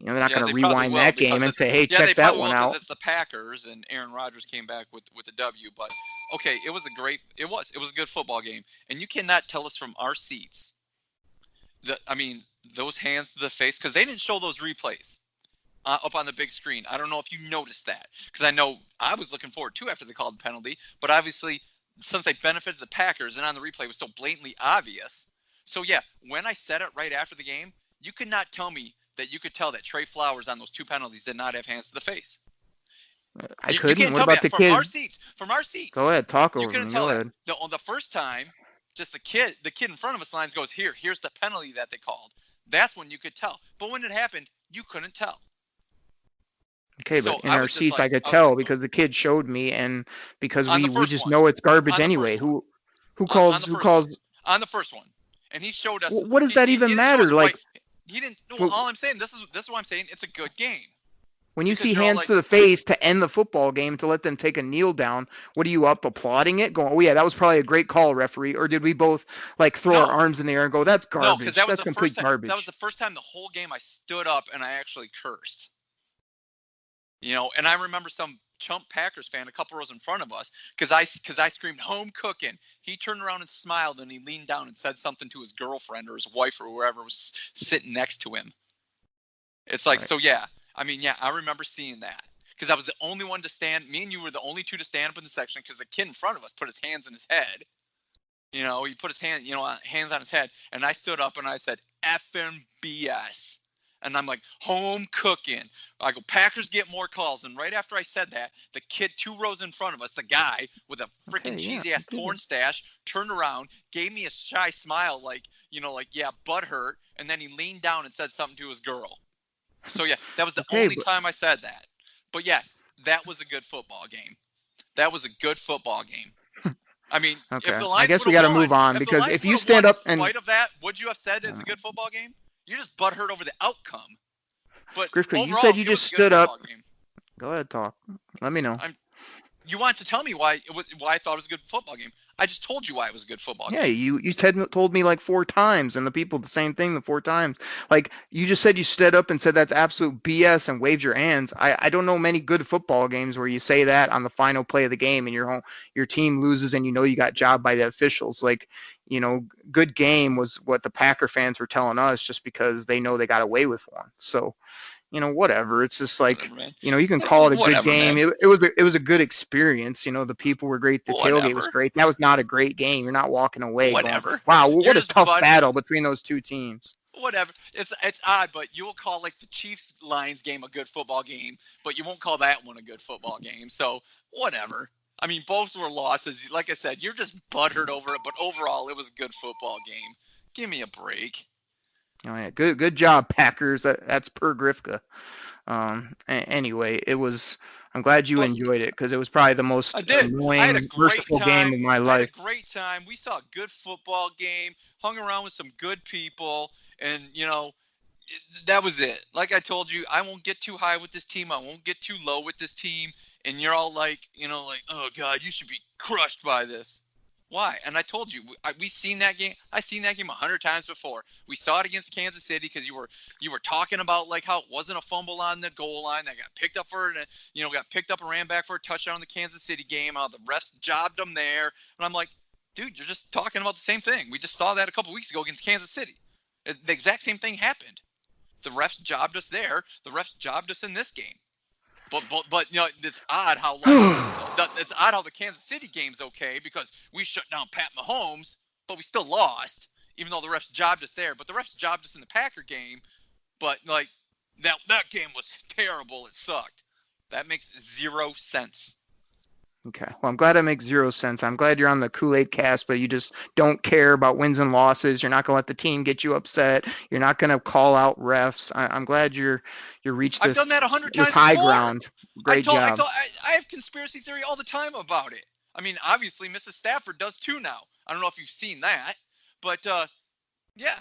They're not going to rewind that game and say, hey, check that one out. It's the Packers, and Aaron Rodgers came back with a W. But, okay, it was a good football game. And you cannot tell us from our seats those hands to the face, because they didn't show those replays up on the big screen. I don't know if you noticed that, because I know I was looking forward to after they called the penalty. But obviously, since they benefited the Packers and on the replay it was so blatantly obvious. So, yeah, when I said it right after the game, you could not tell me that you could tell that Trey Flowers on those 2 penalties did not have hands to the face. I couldn't. What about the kid? From our seats. Go ahead, talk over me. You couldn't tell that. The first time, just the kid in front of us lines goes, here's the penalty that they called. That's when you could tell. But when it happened, you couldn't tell. Okay, but in our seats, I could tell because the kid showed me, and because we just know it's garbage anyway. Who calls on the first one? And he showed us. Well, what does that even matter? Like. He didn't. Well, all I'm saying, this is what I'm saying. It's a good game. When you see hands to the face to end the football game, to let them take a kneel down, what are you up applauding it? Going, oh yeah, that was probably a great call, referee. Or did we both throw our arms in the air and go, that's garbage? No, because that's complete garbage. That was the first time the whole game I stood up and I actually cursed. And I remember some chump Packers fan a couple rows in front of us because I screamed home cooking. He turned around and smiled, and he leaned down and said something to his girlfriend or his wife or whoever was sitting next to him. It's like, right. So yeah, I remember seeing that because I was the only one to stand. Me and you were the only 2 to stand up in the section because the kid in front of us put his hands in his head. He put his hands on his head, and I stood up and I said, effing BS. And I'm like, home cooking. I go, Packers get more calls. And right after I said that, the kid 2 rows in front of us, the guy with a freaking cheesy-ass porn stash, turned around, gave me a shy smile yeah, butt hurt. And then he leaned down and said something to his girl. So, yeah, that was the only time I said that. But, yeah, that was a good football game. That was a good football game. Okay. If the Lions I guess we got to move on because if you stand up and – in spite of that, would you have said it's a good football game? You're just butthurt over the outcome. But Grifka, overall, you said you just stood up. Game. Go ahead, talk. Let me know. You want to tell me why I thought it was a good football game. I just told you why it was a good football Yeah, game. you told me like 4 times, and the people the same thing the 4 times. Like you just said, you stood up and said that's absolute BS and waved your hands. I don't know many good football games where you say that on the final play of the game and your team loses and you got jobbed by the officials. Like, good game was what the Packer fans were telling us just because they know they got away with one. So, whatever. It's just like, Whatever, man. you can call it a good Whatever, game. man. It was a good experience. The people were great. The tailgate was Whatever. great. That was not a great game. You're not walking away going, Whatever. wow, You're what a just tough butt- battle between those two teams. Whatever. It's odd, but you'll call like the Chiefs-Lions game a good football game, but you won't call that one a good football game. So whatever. I mean, both were losses. Like I said, you're just butthurt over it, but overall, it was a good football game. Give me a break. Oh, yeah. Good job, Packers. That's per Grifka. Anyway, it was. I'm glad you enjoyed it because it was probably the most annoying, merciful game of my life. I had a great time. We saw a good football game, hung around with some good people, and that was it. Like I told you, I won't get too high with this team. I won't get too low with this team. And you're all like, oh God, you should be crushed by this. Why? And I told you, we seen that game. I've seen that game 100 times before. We saw it against Kansas City because you were talking about like how it wasn't a fumble on the goal line that got picked up and ran back for a touchdown in the Kansas City game. How the refs jobbed them there, and I'm like, dude, you're just talking about the same thing. We just saw that a couple weeks ago against Kansas City. The exact same thing happened. The refs jobbed us there. The refs jobbed us in this game. But it's odd how it's odd how the Kansas City game's okay because we shut down Pat Mahomes, but we still lost, even though the refs jobbed us there. But the refs jobbed us in the Packer game. But like that game was terrible. It sucked. That makes zero sense. Okay. Well, I'm glad it makes zero sense. I'm glad you're on the Koolaid Cast, but you just don't care about wins and losses. You're not going to let the team get you upset. You're not going to call out refs. I'm glad you reached this. I've done that 100 times high before. ground. Great job. I have conspiracy theory all the time about it. I mean, obviously, Mrs. Stafford does too now. I don't know if you've seen that, but yeah.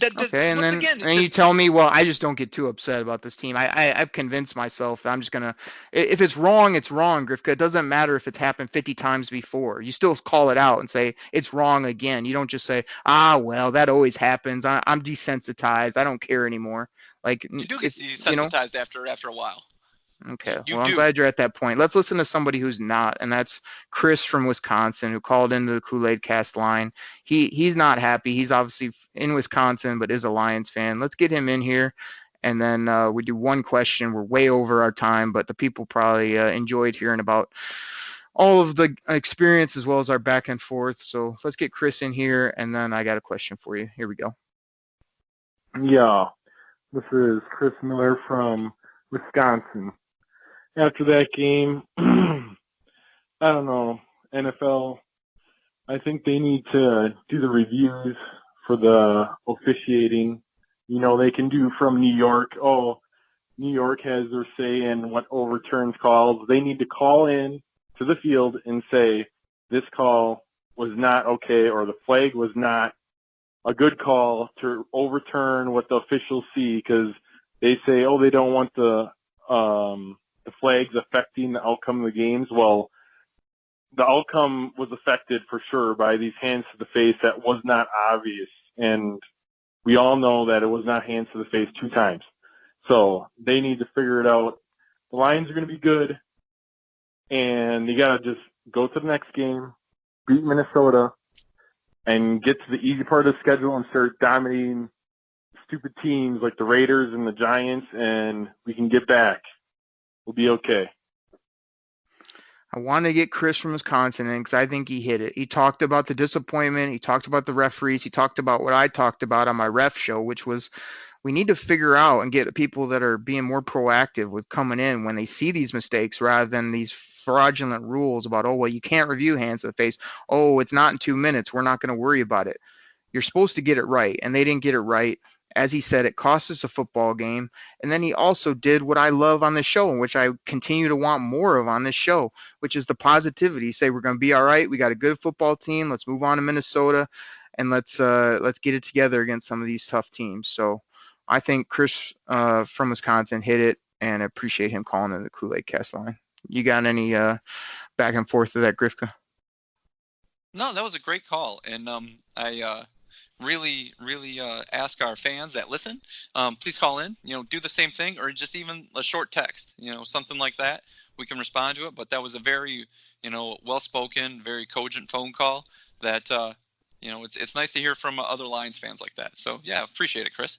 Okay, and then you tell me, well, I just don't get too upset about this team. I've convinced myself that I'm just gonna. If it's wrong, it's wrong, Grifka. It doesn't matter if it's happened 50 times before. You still call it out and say it's wrong again. You don't just say, well, that always happens. I'm desensitized. I don't care anymore. Like you do get desensitized after a while. Okay, I'm glad you're at that point. Let's listen to somebody who's not, and that's Chris from Wisconsin, who called into the Koolaid Cast line. He's not happy. He's obviously in Wisconsin, but is a Lions fan. Let's get him in here, and then we do one question. We're way over our time, but the people probably enjoyed hearing about all of the experience as well as our back and forth. So let's get Chris in here, and then I got a question for you. Here we go. Yeah, this is Chris Miller from Wisconsin. After that game, I don't know, NFL, I think they need to do the reviews for the officiating. They can do from New York. Oh, New York has their say in what overturns calls. They need to call in to the field and say, this call was not okay, or the flag was not a good call to overturn what the officials see, because they say, oh, they don't want the flags affecting the outcome of the games. Well, the outcome was affected for sure by these hands to the face that was not obvious. And we all know that it was not hands to the face 2 times. So they need to figure it out. The Lions are going to be good, and you got to just go to the next game, beat Minnesota, and get to the easy part of the schedule and start dominating stupid teams like the Raiders and the Giants, and we can get back. We'll be okay. I want to get Chris from Wisconsin in because I think he hit it. He talked about the disappointment. He talked about the referees. He talked about what I talked about on my ref show, which was we need to figure out and get the people that are being more proactive with coming in when they see these mistakes rather than these fraudulent rules about, oh, well, you can't review hands to the face. Oh, it's not in 2 minutes. We're not going to worry about it. You're supposed to get it right, and they didn't get it right. As he said, it cost us a football game. And then he also did what I love on this show, and which I continue to want more of on this show, which is the positivity. Say we're going to be all right. We got a good football team. Let's move on to Minnesota, and let's get it together against some of these tough teams. So I think Chris from Wisconsin hit it, and I appreciate him calling in the Koolaid Cast line. You got any back and forth to that, Grifka? No, that was a great call, and I really ask our fans that listen, please call in. Do the same thing, or just even a short text. Something like that. We can respond to it. But that was a very well-spoken, very cogent phone call. That it's nice to hear from other Lions fans like that. So yeah, appreciate it, Chris.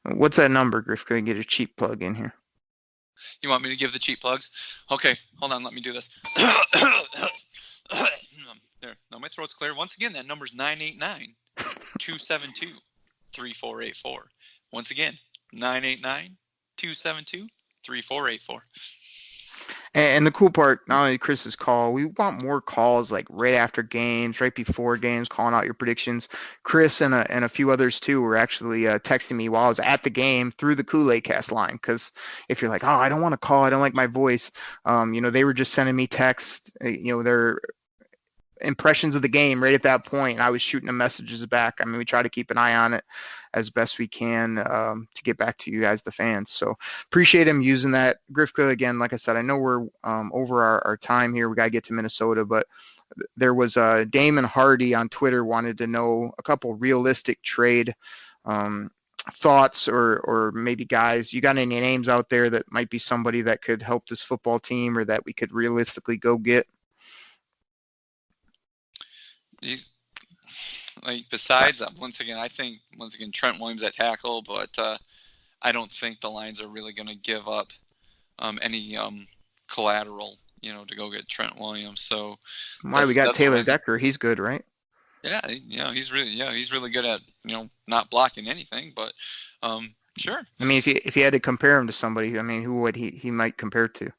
What's that number, Griff? Gonna get a cheap plug in here. You want me to give the cheap plugs? Okay, hold on. Let me do this. There. Now my throat's clear. Once again, that number's 989-272-3484. Once again, 989-272-3484. And the cool part, not only Chris's call, we want more calls like right after games, right before games, calling out your predictions. Chris and a few others too were actually texting me while I was at the game through the Koolaid Cast line. Because if you're like, oh, I don't want to call, I don't like my voice, they were just sending me texts, their impressions of the game right at that point. I was shooting them messages back. I mean, we try to keep an eye on it as best we can to get back to you guys, the fans. So appreciate him using that. Grifka, again, like I said, I know we're over our time here. We got to get to Minnesota, but there was Damon Hardy on Twitter wanted to know a couple realistic trade thoughts or maybe guys. You got any names out there that might be somebody that could help this football team or that we could realistically go get? He's besides I think Trent Williams at tackle, but I don't think the Lions are really going to give up any collateral, to go get Trent Williams. So why we got Taylor Decker? He's good, right? Yeah, he's really good at not blocking anything, but sure. I mean, if you had to compare him to somebody, I mean, who would he might compare to?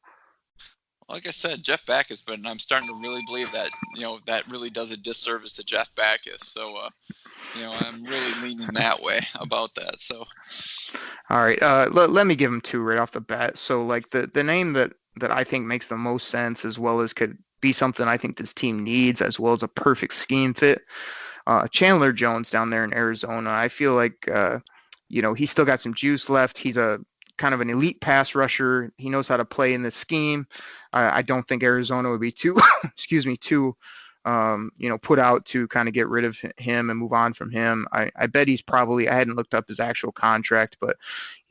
Like I said, Jeff Backus, but I'm starting to really believe that, that really does a disservice to Jeff Backus. So, I'm really leaning that way about that. So, all right, let me give him two right off the bat. So, like the name that I think makes the most sense, as well as could be something I think this team needs, as well as a perfect scheme fit. Chandler Jones down there in Arizona. I feel like, he's still got some juice left. He's a kind of an elite pass rusher. He knows how to play in this scheme. I don't think Arizona would be too, put out to kind of get rid of him and move on from him. I bet he's probably, I hadn't looked up his actual contract, but,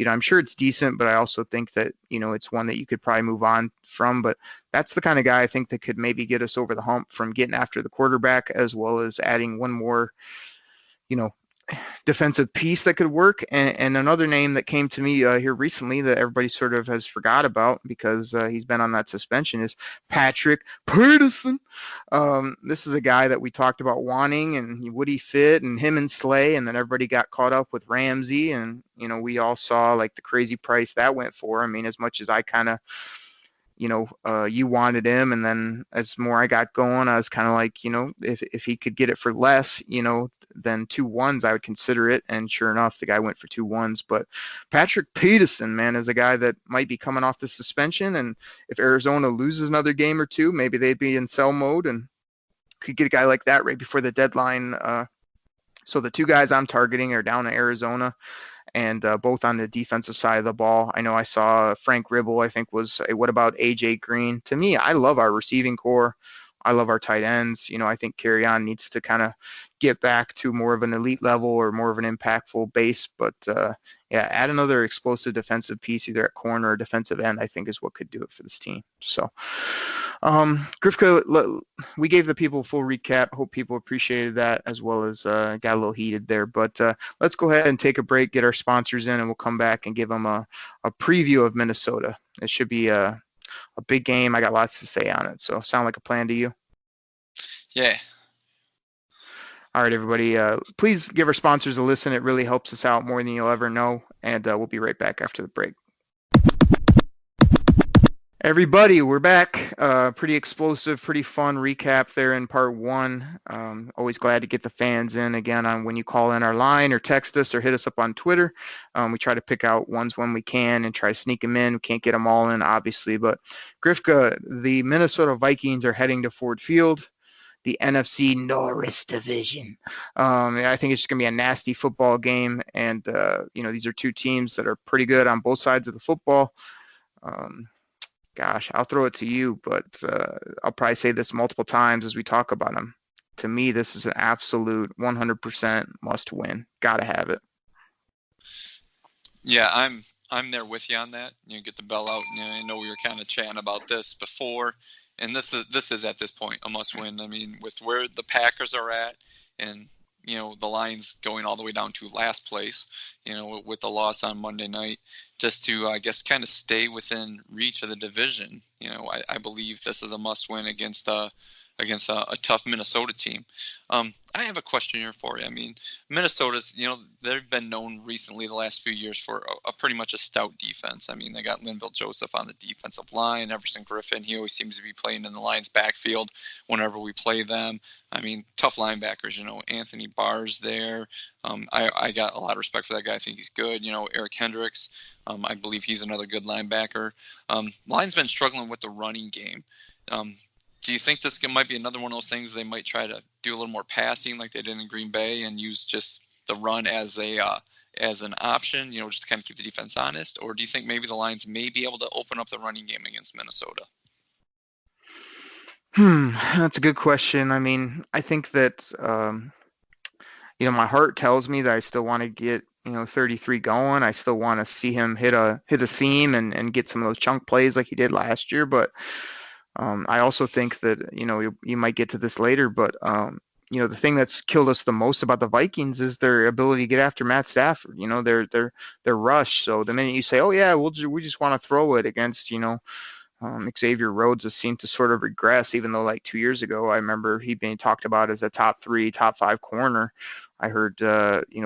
I'm sure it's decent, but I also think that, it's one that you could probably move on from. But that's the kind of guy I think that could maybe get us over the hump from getting after the quarterback, as well as adding one more, defensive piece that could work. And another name that came to me here recently that everybody sort of has forgot about because he's been on that suspension is Patrick Peterson. This is a guy that we talked about wanting, and would he fit, and him and Slay, and then everybody got caught up with Ramsey, and we all saw like the crazy price that went for. I mean, as much as I kind of you wanted him, and then as more I got going, I was kind of like, if he could get it for less, than 2 1s, I would consider it. And sure enough, the guy went for 2 1s. But Patrick Peterson, man, is a guy that might be coming off the suspension, and if Arizona loses another game or two, maybe they'd be in sell mode and could get a guy like that right before the deadline. So the 2 guys I'm targeting are down in Arizona, and both on the defensive side of the ball. I know I saw Frank Ribble, I think, was what about AJ Green? To me, I love our receiving core. I love our tight ends. I think Carrion needs to kind of get back to more of an elite level or more of an impactful base. But add another explosive defensive piece, either at corner or defensive end, I think is what could do it for this team. So, Grifka, we gave the people a full recap. Hope people appreciated that, as well as got a little heated there. But let's go ahead and take a break, get our sponsors in, and we'll come back and give them a preview of Minnesota. It should be a big game. I got lots to say on it. So sound like a plan to you? Yeah. All right, everybody. Please give our sponsors a listen. It really helps us out more than you'll ever know. And we'll be right back after the break. Everybody, we're back. Pretty explosive, pretty fun recap there in part 1. Always glad to get the fans in again on when you call in our line or text us or hit us up on Twitter. We try to pick out ones when we can and try to sneak them in. We can't get them all in, obviously. But Grifka, the Minnesota Vikings are heading to Ford Field, the NFC Norris division. I think it's going to be a nasty football game. And, these are 2 teams that are pretty good on both sides of the football. Gosh, I'll throw it to you, but I'll probably say this multiple times as we talk about them. to me, this is an absolute 100% must win. Got to have it. Yeah, I'm there with you on that. Get the bell out. I know we were kind of chatting about this before, and this is at this point a must win. I mean, with where the Packers are at, and the Lions going all the way down to last place, with the loss on Monday night, just to I guess kind of stay within reach of the division. I believe this is a must win against a tough Minnesota team. I have a question here for you. I mean, Minnesota's, they've been known recently the last few years for a pretty much a stout defense. I mean, they got Linville Joseph on the defensive line, Everson Griffin. He always seems to be playing in the Lions backfield whenever we play them. I mean, tough linebackers, Anthony Barr's there. I got a lot of respect for that guy. I think he's good. Eric Hendricks, I believe he's another good linebacker. Lions been struggling with the running game. Do you think this might be another one of those things they might try to do a little more passing like they did in Green Bay and use just the run as an option, just to kind of keep the defense honest? Or do you think maybe the Lions may be able to open up the running game against Minnesota? That's a good question. I mean, I think that, my heart tells me that I still want to get, 33 going. I still want to see him hit a seam and get some of those chunk plays like he did last year. But I also think that, you might get to this later, but, the thing that's killed us the most about the Vikings is their ability to get after Matt Stafford. Their rush. So the minute you say, oh yeah, we just want to throw it against, Xavier Rhodes has seemed to sort of regress, even though like 2 years ago, I remember he being talked about as a top 3, top 5 corner. I heard,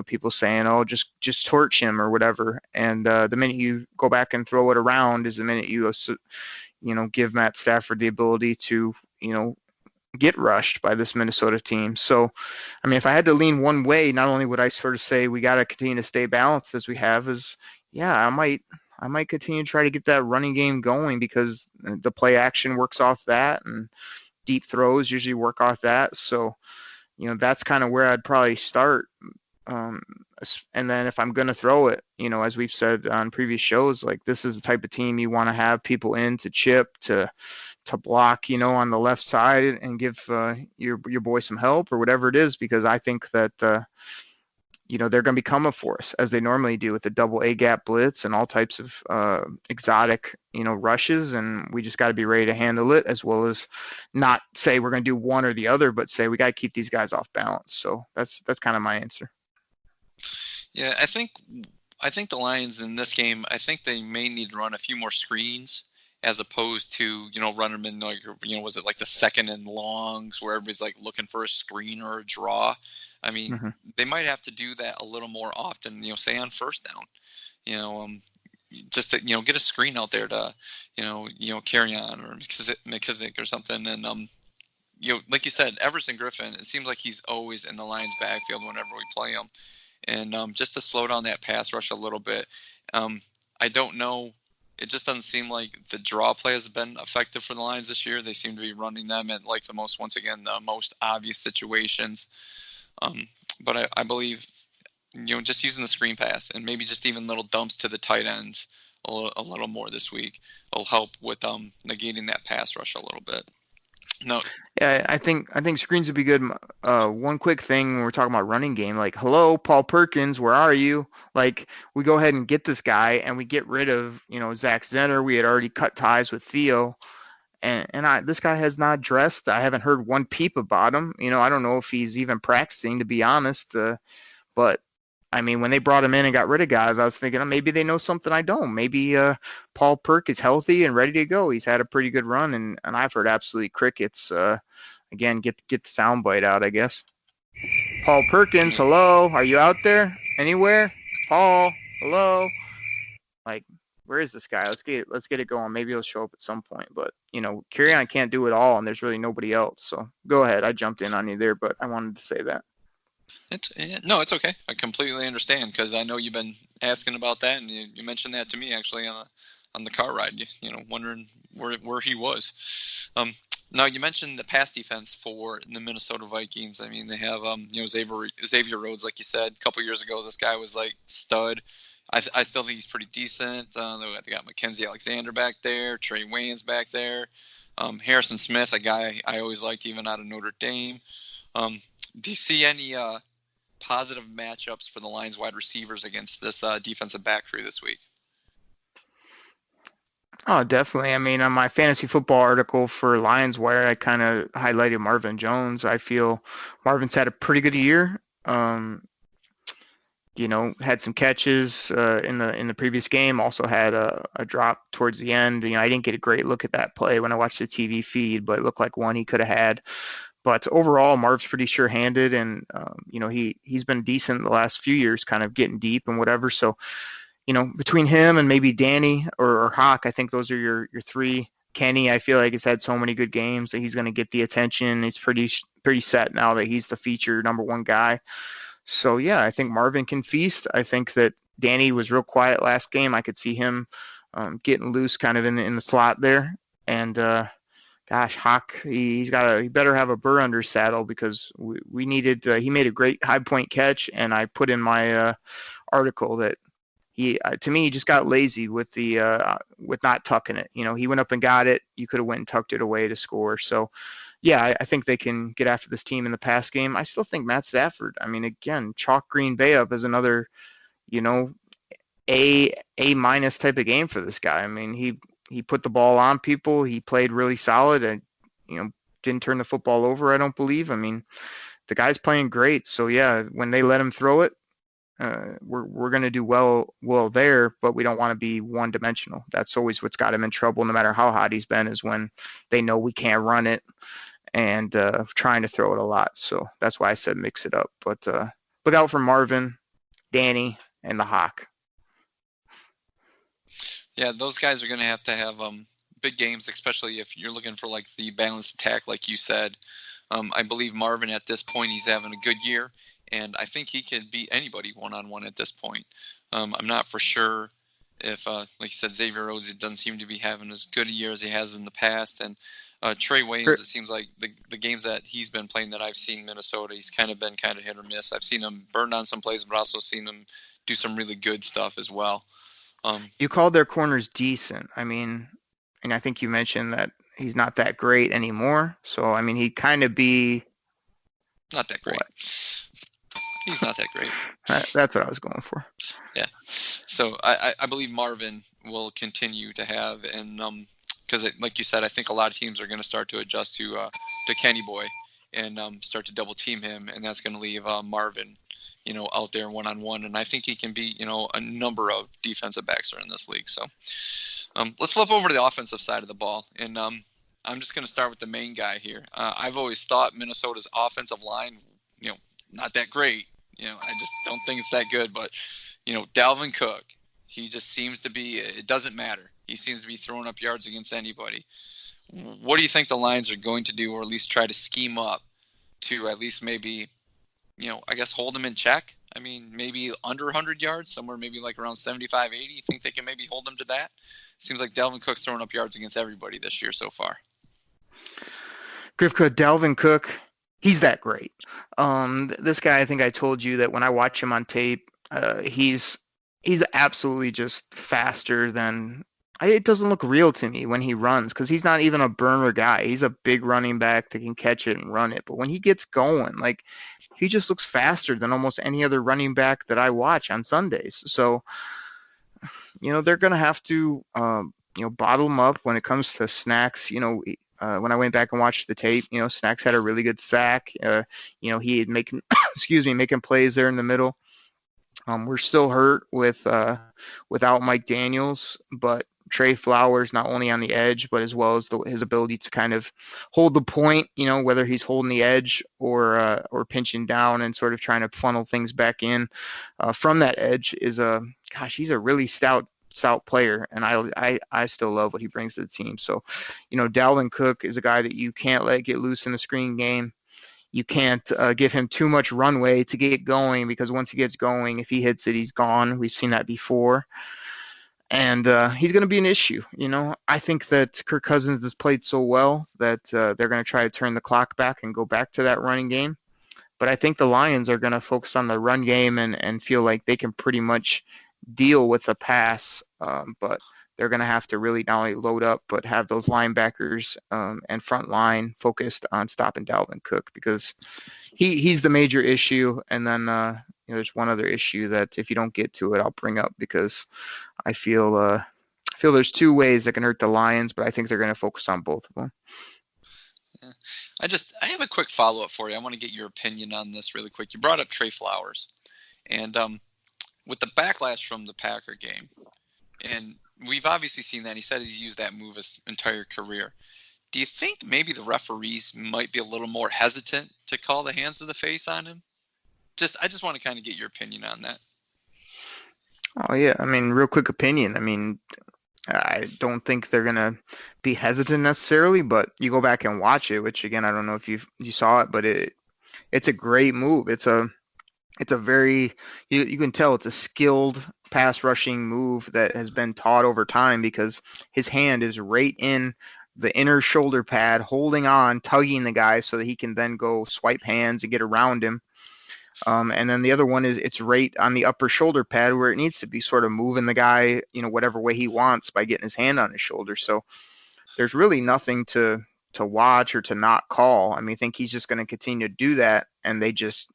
people saying, oh, just torch him or whatever. And the minute you go back and throw it around is the minute you give Matt Stafford the ability to, get rushed by this Minnesota team. So, I mean, if I had to lean one way, not only would I sort of say we got to continue to stay balanced as we have, I might continue to try to get that running game going because the play action works off that and deep throws usually work off that. So, that's kind of where I'd probably start. And then if I'm going to throw it, as we've said on previous shows, like this is the type of team you want to have people in to chip, to block, on the left side and give your boy some help or whatever it is, because I think that, they're going to become a force as they normally do with the double A gap blitz and all types of exotic, rushes. And we just got to be ready to handle it, as well as not say we're going to do one or the other, but say we got to keep these guys off balance. So that's kind of my answer. Yeah, I think the Lions in this game, I think they may need to run a few more screens as opposed to, run them in like, was it like the second and longs where everybody's like looking for a screen or a draw? I mean, They might have to do that a little more often, say on first down, just to, get a screen out there to, carry on or McKissick or something. And, like you said, Everson Griffin, it seems like he's always in the Lions backfield whenever we play him. And just to slow down that pass rush a little bit, I don't know. It just doesn't seem like the draw play has been effective for the Lions this year. They seem to be running them at like the most obvious situations. But I believe, just using the screen pass and maybe just even little dumps to the tight ends a little more this week will help with negating that pass rush a little bit. No. Yeah, I think screens would be good. One quick thing when we're talking about running game, like, hello, Paul Perkins, where are you? Like, we go ahead and get this guy and we get rid of, Zach Zenner. We had already cut ties with Theo. And this guy has not dressed. I haven't heard one peep about him. I don't know if he's even practicing, to be honest. But I mean, when they brought him in and got rid of guys, I was thinking, oh, maybe they know something I don't. Maybe Paul Perk is healthy and ready to go. He's had a pretty good run, and I've heard absolutely crickets. Again, get the soundbite out, I guess. Paul Perkins, hello, are you out there anywhere? Paul, hello. Like, where is this guy? Let's get it going. Maybe he'll show up at some point. But Kerryon can't do it all, and there's really nobody else. So go ahead. I jumped in on you there, but I wanted to say that. It's okay. I completely understand because I know you've been asking about that, and you mentioned that to me actually on the car ride. Wondering where he was. Now you mentioned the pass defense for the Minnesota Vikings. I mean, they have Xavier Rhodes, like you said, a couple years ago. This guy was like stud. I still think he's pretty decent. They got Mackenzie Alexander back there, Trey Waynes back there, Harrison Smith, a guy I always liked even out of Notre Dame. Do you see any positive matchups for the Lions wide receivers against this defensive back crew this week? Oh, definitely. I mean, on my fantasy football article for Lions Wire, I kind of highlighted Marvin Jones. I feel Marvin's had a pretty good year. Had some catches in the previous game. Also had a drop towards the end. I didn't get a great look at that play when I watched the TV feed, but it looked like one he could have had. But overall, Marv's pretty sure-handed, and he's been decent the last few years, kind of getting deep and whatever. So, between him and maybe Danny or Hawk, I think those are your three. Kenny, I feel like has had so many good games that he's going to get the attention. He's pretty set now that he's the feature number one guy. So yeah, I think Marvin can feast. I think that Danny was real quiet last game. I could see him getting loose kind of in the slot there. And gosh, Hawk, he better have a burr under his saddle, because we needed. He made a great high point catch, and I put in my article that he just got lazy with with not tucking it. He went up and got it. You could have went and tucked it away to score. So yeah, I think they can get after this team in the pass game. I still think Matt Stafford. I mean, again, chalk Green Bay up as another, A minus type of game for this guy. I mean, he put the ball on people. He played really solid, and didn't turn the football over, I don't believe. I mean, the guy's playing great. So yeah, when they let him throw it, we're going to do well there, but we don't want to be one dimensional. That's always what's got him in trouble, no matter how hot he's been, is when they know we can't run it and trying to throw it a lot. So that's why I said mix it up. But look out for Marvin, Danny, and the Hawk. Yeah, those guys are going to have big games, especially if you're looking for like the balanced attack, like you said. I believe Marvin at this point, he's having a good year, and I think he can beat anybody one-on-one at this point. I'm not for sure if, like you said, Xavier Rhodes doesn't seem to be having as good a year as he has in the past. And Trey Waynes, it seems like the games that he's been playing that I've seen Minnesota, he's kind of been hit or miss. I've seen him burn on some plays, but also seen him do some really good stuff as well. You called their corners decent. I mean, and I think you mentioned that he's not that great anymore. So, I mean, he'd kind of be... Not that great. What? He's not that great. That's what I was going for. Yeah. So I believe Marvin will continue to have, and because like you said, I think a lot of teams are going to start to adjust to Kenny Boy and start to double team him, and that's going to leave Marvin, out there one-on-one, and I think he can be, a number of defensive backs are in this league. So let's flip over to the offensive side of the ball, and I'm just going to start with the main guy here. I've always thought Minnesota's offensive line, not that great. I just don't think it's that good. But, Dalvin Cook, he just seems to be, it doesn't matter. He seems to be throwing up yards against anybody. What do you think the Lions are going to do, or at least try to scheme up to at least maybe, I guess hold him in check? I mean, maybe under 100 yards, somewhere maybe like around 75, 80. You think they can maybe hold him to that? Seems like Dalvin Cook's throwing up yards against everybody this year so far. Grifka, Dalvin Cook, he's that great. This guy, I think I told you that when I watch him on tape, he's absolutely just faster than it doesn't look real to me when he runs, because he's not even a burner guy. He's a big running back that can catch it and run it. But when he gets going, like, he just looks faster than almost any other running back that I watch on Sundays. So, they're going to have to, bottle him up when it comes to Snacks. When I went back and watched the tape, Snacks had a really good sack. He had making plays there in the middle. We're still hurt without Mike Daniels, but Trey Flowers not only on the edge, but as well as his ability to kind of hold the point, whether he's holding the edge or pinching down and sort of trying to funnel things back in from that edge is he's a really stout player, and I still love what he brings to the team. So, Dalvin Cook is a guy that you can't let get loose in the screen game. You can't give him too much runway to get going, because once he gets going, if he hits it, he's gone. We've seen that before. And he's going to be an issue. I think that Kirk Cousins has played so well that they're going to try to turn the clock back and go back to that running game. But I think the Lions are going to focus on the run game and feel like they can pretty much deal with the pass. But they're going to have to really not only load up, but have those linebackers and front line focused on stopping Dalvin Cook, because he's the major issue. And then there's one other issue that if you don't get to it, I'll bring up, because I feel there's two ways that can hurt the Lions, but I think they're going to focus on both of them. Yeah. I have a quick follow-up for you. I want to get your opinion on this really quick. You brought up Trey Flowers, and with the backlash from the Packer game, and we've obviously seen that. He said he's used that move his entire career. Do you think maybe the referees might be a little more hesitant to call the hands to the face on him? I just want to kind of get your opinion on that. Oh, yeah. I mean, real quick opinion. I mean, I don't think they're going to be hesitant necessarily, but you go back and watch it, which, again, I don't know if you saw it, but it's a great move. It's a very, you can tell it's a skilled pass rushing move that has been taught over time, because his hand is right in the inner shoulder pad, holding on, tugging the guy so that he can then go swipe hands and get around him. And then the other one is it's right on the upper shoulder pad where it needs to be, sort of moving the guy, whatever way he wants by getting his hand on his shoulder. So there's really nothing to watch or to not call. I mean, I think he's just going to continue to do that, and they just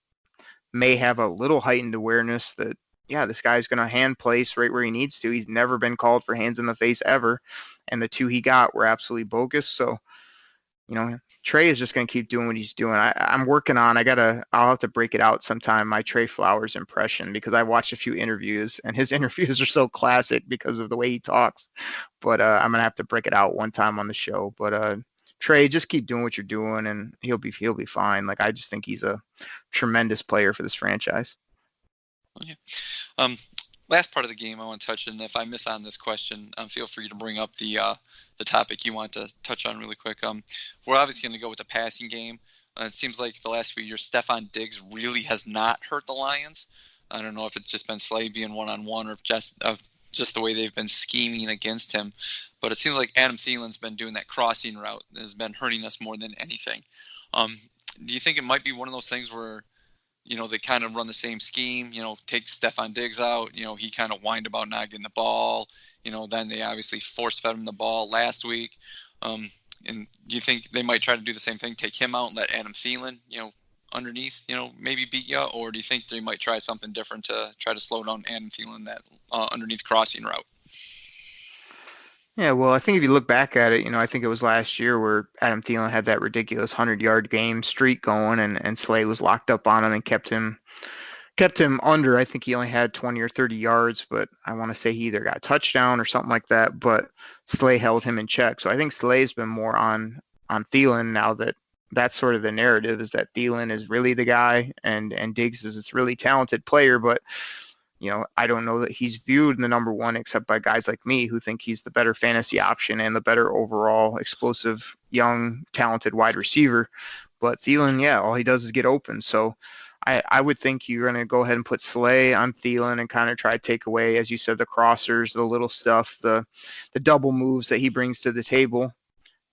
may have a little heightened awareness that, yeah, this guy's going to hand place right where he needs to. He's never been called for hands in the face ever, and the two he got were absolutely bogus. So, Trey is just going to keep doing what he's doing. I'm working on, I'll have to break it out sometime, my Trey Flowers impression, because I watched a few interviews, and his interviews are so classic because of the way he talks. But I'm going to have to break it out one time on the show. But Trey, just keep doing what you're doing, and he'll be fine. Like, I just think he's a tremendous player for this franchise. Okay. Last part of the game I want to touch, and if I miss on this question, feel free to bring up the topic you want to touch on really quick. We're obviously going to go with the passing game. It seems like the last few years, Stephon Diggs really has not hurt the Lions. I don't know if it's just been Slay being one-on-one, or just the way they've been scheming against him. But it seems like Adam Thielen's been doing that crossing route that has been hurting us more than anything. Do you think it might be one of those things where, they kind of run the same scheme, take Stephon Diggs out, he kind of whined about not getting the ball, then they obviously force-fed him the ball last week. And do you think they might try to do the same thing, take him out and let Adam Thielen, underneath, maybe beat you? Or do you think they might try something different to try to slow down Adam Thielen, that underneath crossing route? Yeah, well, I think if you look back at it, I think it was last year where Adam Thielen had that ridiculous 100-yard game streak going, and Slay was locked up on him and kept him under. I think he only had 20 or 30 yards, but I want to say he either got a touchdown or something like that, but Slay held him in check. So I think Slay's been more on Thielen now. That's sort of the narrative, is that Thielen is really the guy, and Diggs is this really talented player, but I don't know that he's viewed in the number one, except by guys like me who think he's the better fantasy option and the better overall explosive, young, talented wide receiver. But Thielen, yeah, all he does is get open. So I would think you're going to go ahead and put Slay on Thielen and kind of try to take away, as you said, the crossers, the little stuff, the double moves that he brings to the table.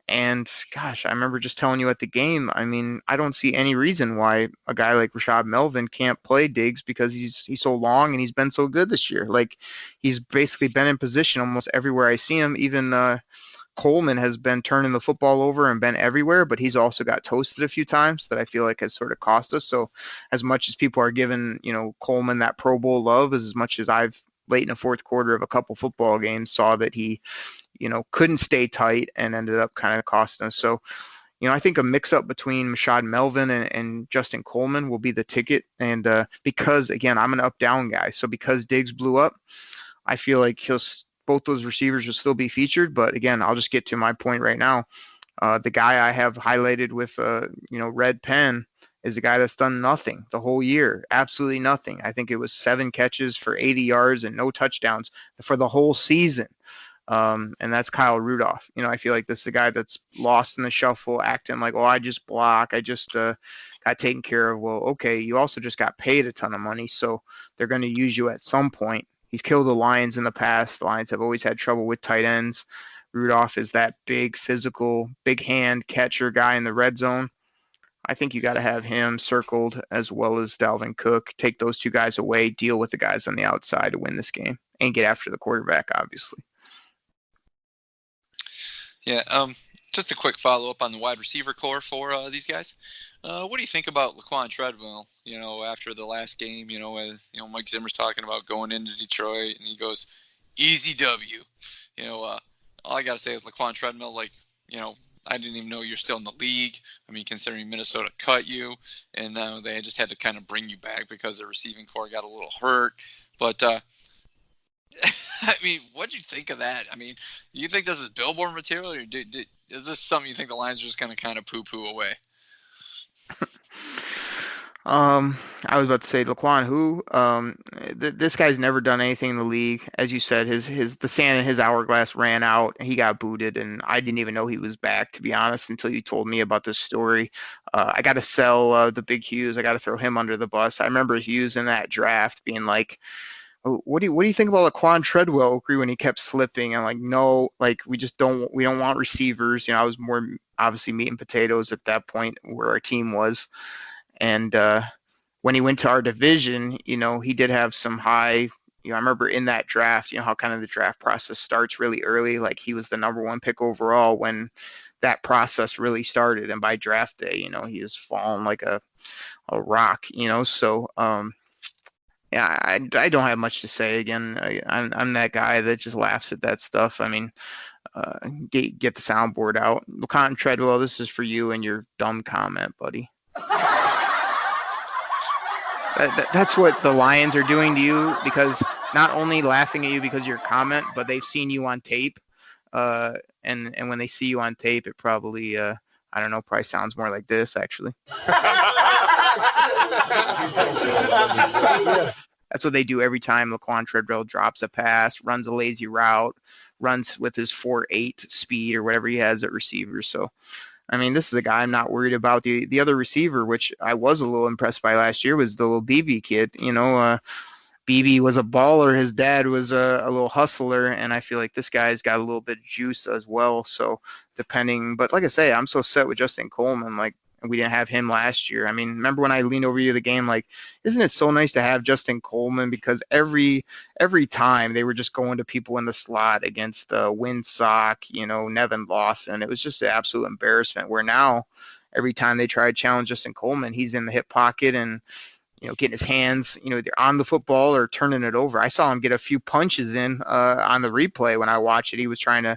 And gosh, I remember just telling you at the game, I mean, I don't see any reason why a guy like Rashad Melvin can't play Diggs, because he's so long and he's been so good this year. Like, he's basically been in position almost everywhere I see him. Even Coleman has been turning the football over and been everywhere, but he's also got toasted a few times that I feel like has sort of cost us. So as much as people are giving, Coleman that Pro Bowl love, as much as I've late in the fourth quarter of a couple football games saw that he couldn't stay tight and ended up kind of costing us. So, I think a mix-up between Rashad Melvin and Justin Coleman will be the ticket. And because, again, I'm an up-down guy. So because Diggs blew up, I feel like both those receivers will still be featured. But, again, I'll just get to my point right now. The guy I have highlighted with, red pen is a guy that's done nothing the whole year. Absolutely nothing. I think it was 7 catches for 80 yards and no touchdowns for the whole season. And that's Kyle Rudolph. I feel like this is a guy that's lost in the shuffle, acting like, I just block. I just got taken care of. Well, okay, you also just got paid a ton of money, so they're going to use you at some point. He's killed the Lions in the past. The Lions have always had trouble with tight ends. Rudolph is that big, physical, big hand catcher guy in the red zone. I think you got to have him circled as well as Dalvin Cook. Take those two guys away, deal with the guys on the outside to win this game, and get after the quarterback, obviously. Yeah. Just a quick follow up on the wide receiver core for these guys. What do you think about Laquan Treadwell? After the last game, with Mike Zimmer's talking about going into Detroit, and he goes, "Easy W." All I gotta say is Laquan Treadwell, I didn't even know you're still in the league. I mean, considering Minnesota cut you, and now they just had to kind of bring you back because the receiving core got a little hurt. But I mean, what'd you think of that? I mean, do you think this is billboard material, or is this something you think the Lions are just going to kind of poo-poo away? I was about to say Laquan who? This guy's never done anything in the league. As you said, the sand in his hourglass ran out. He got booted, and I didn't even know he was back, to be honest, until you told me about this story. I got to sell the Big Hughes. I got to throw him under the bus. I remember Hughes in that draft being like, what do you think about Laquan Treadwell when he kept slipping? I'm like, no, like we don't want receivers. I was more obviously meat and potatoes at that point where our team was. And when he went to our division, he did have some high, I remember in that draft, how kind of the draft process starts really early. Like he was the number 1 pick overall when that process really started. And by draft day, he was falling like a rock, so yeah, I don't have much to say. Again, I'm that guy that just laughs at that stuff. I mean, get the soundboard out. Laquan Treadwell, this is for you and your dumb comment, buddy. That's what the Lions are doing to you, because not only laughing at you because of your comment, but they've seen you on tape. And when they see you on tape, it probably, I don't know, probably sounds more like this, actually. That's what they do every time Laquan Treadwell drops a pass, runs a lazy route, runs with his 4.8 speed or whatever he has at receiver. So, I mean, this is a guy I'm not worried about. The other receiver, which I was a little impressed by last year, was the little BB kid. BB was a baller. His dad was a little hustler, and I feel like this guy's got a little bit of juice as well. So but like I say, I'm so set with Justin Coleman. Like, we didn't have him last year. I mean, remember when I leaned over you the game, like, isn't it so nice to have Justin Coleman? Because every time they were just going to people in the slot against Windsock, Nevin Lawson. It was just an absolute embarrassment, where now every time they try to challenge Justin Coleman, he's in the hip pocket and, getting his hands, either on the football or turning it over. I saw him get a few punches in on the replay when I watched it. He was trying to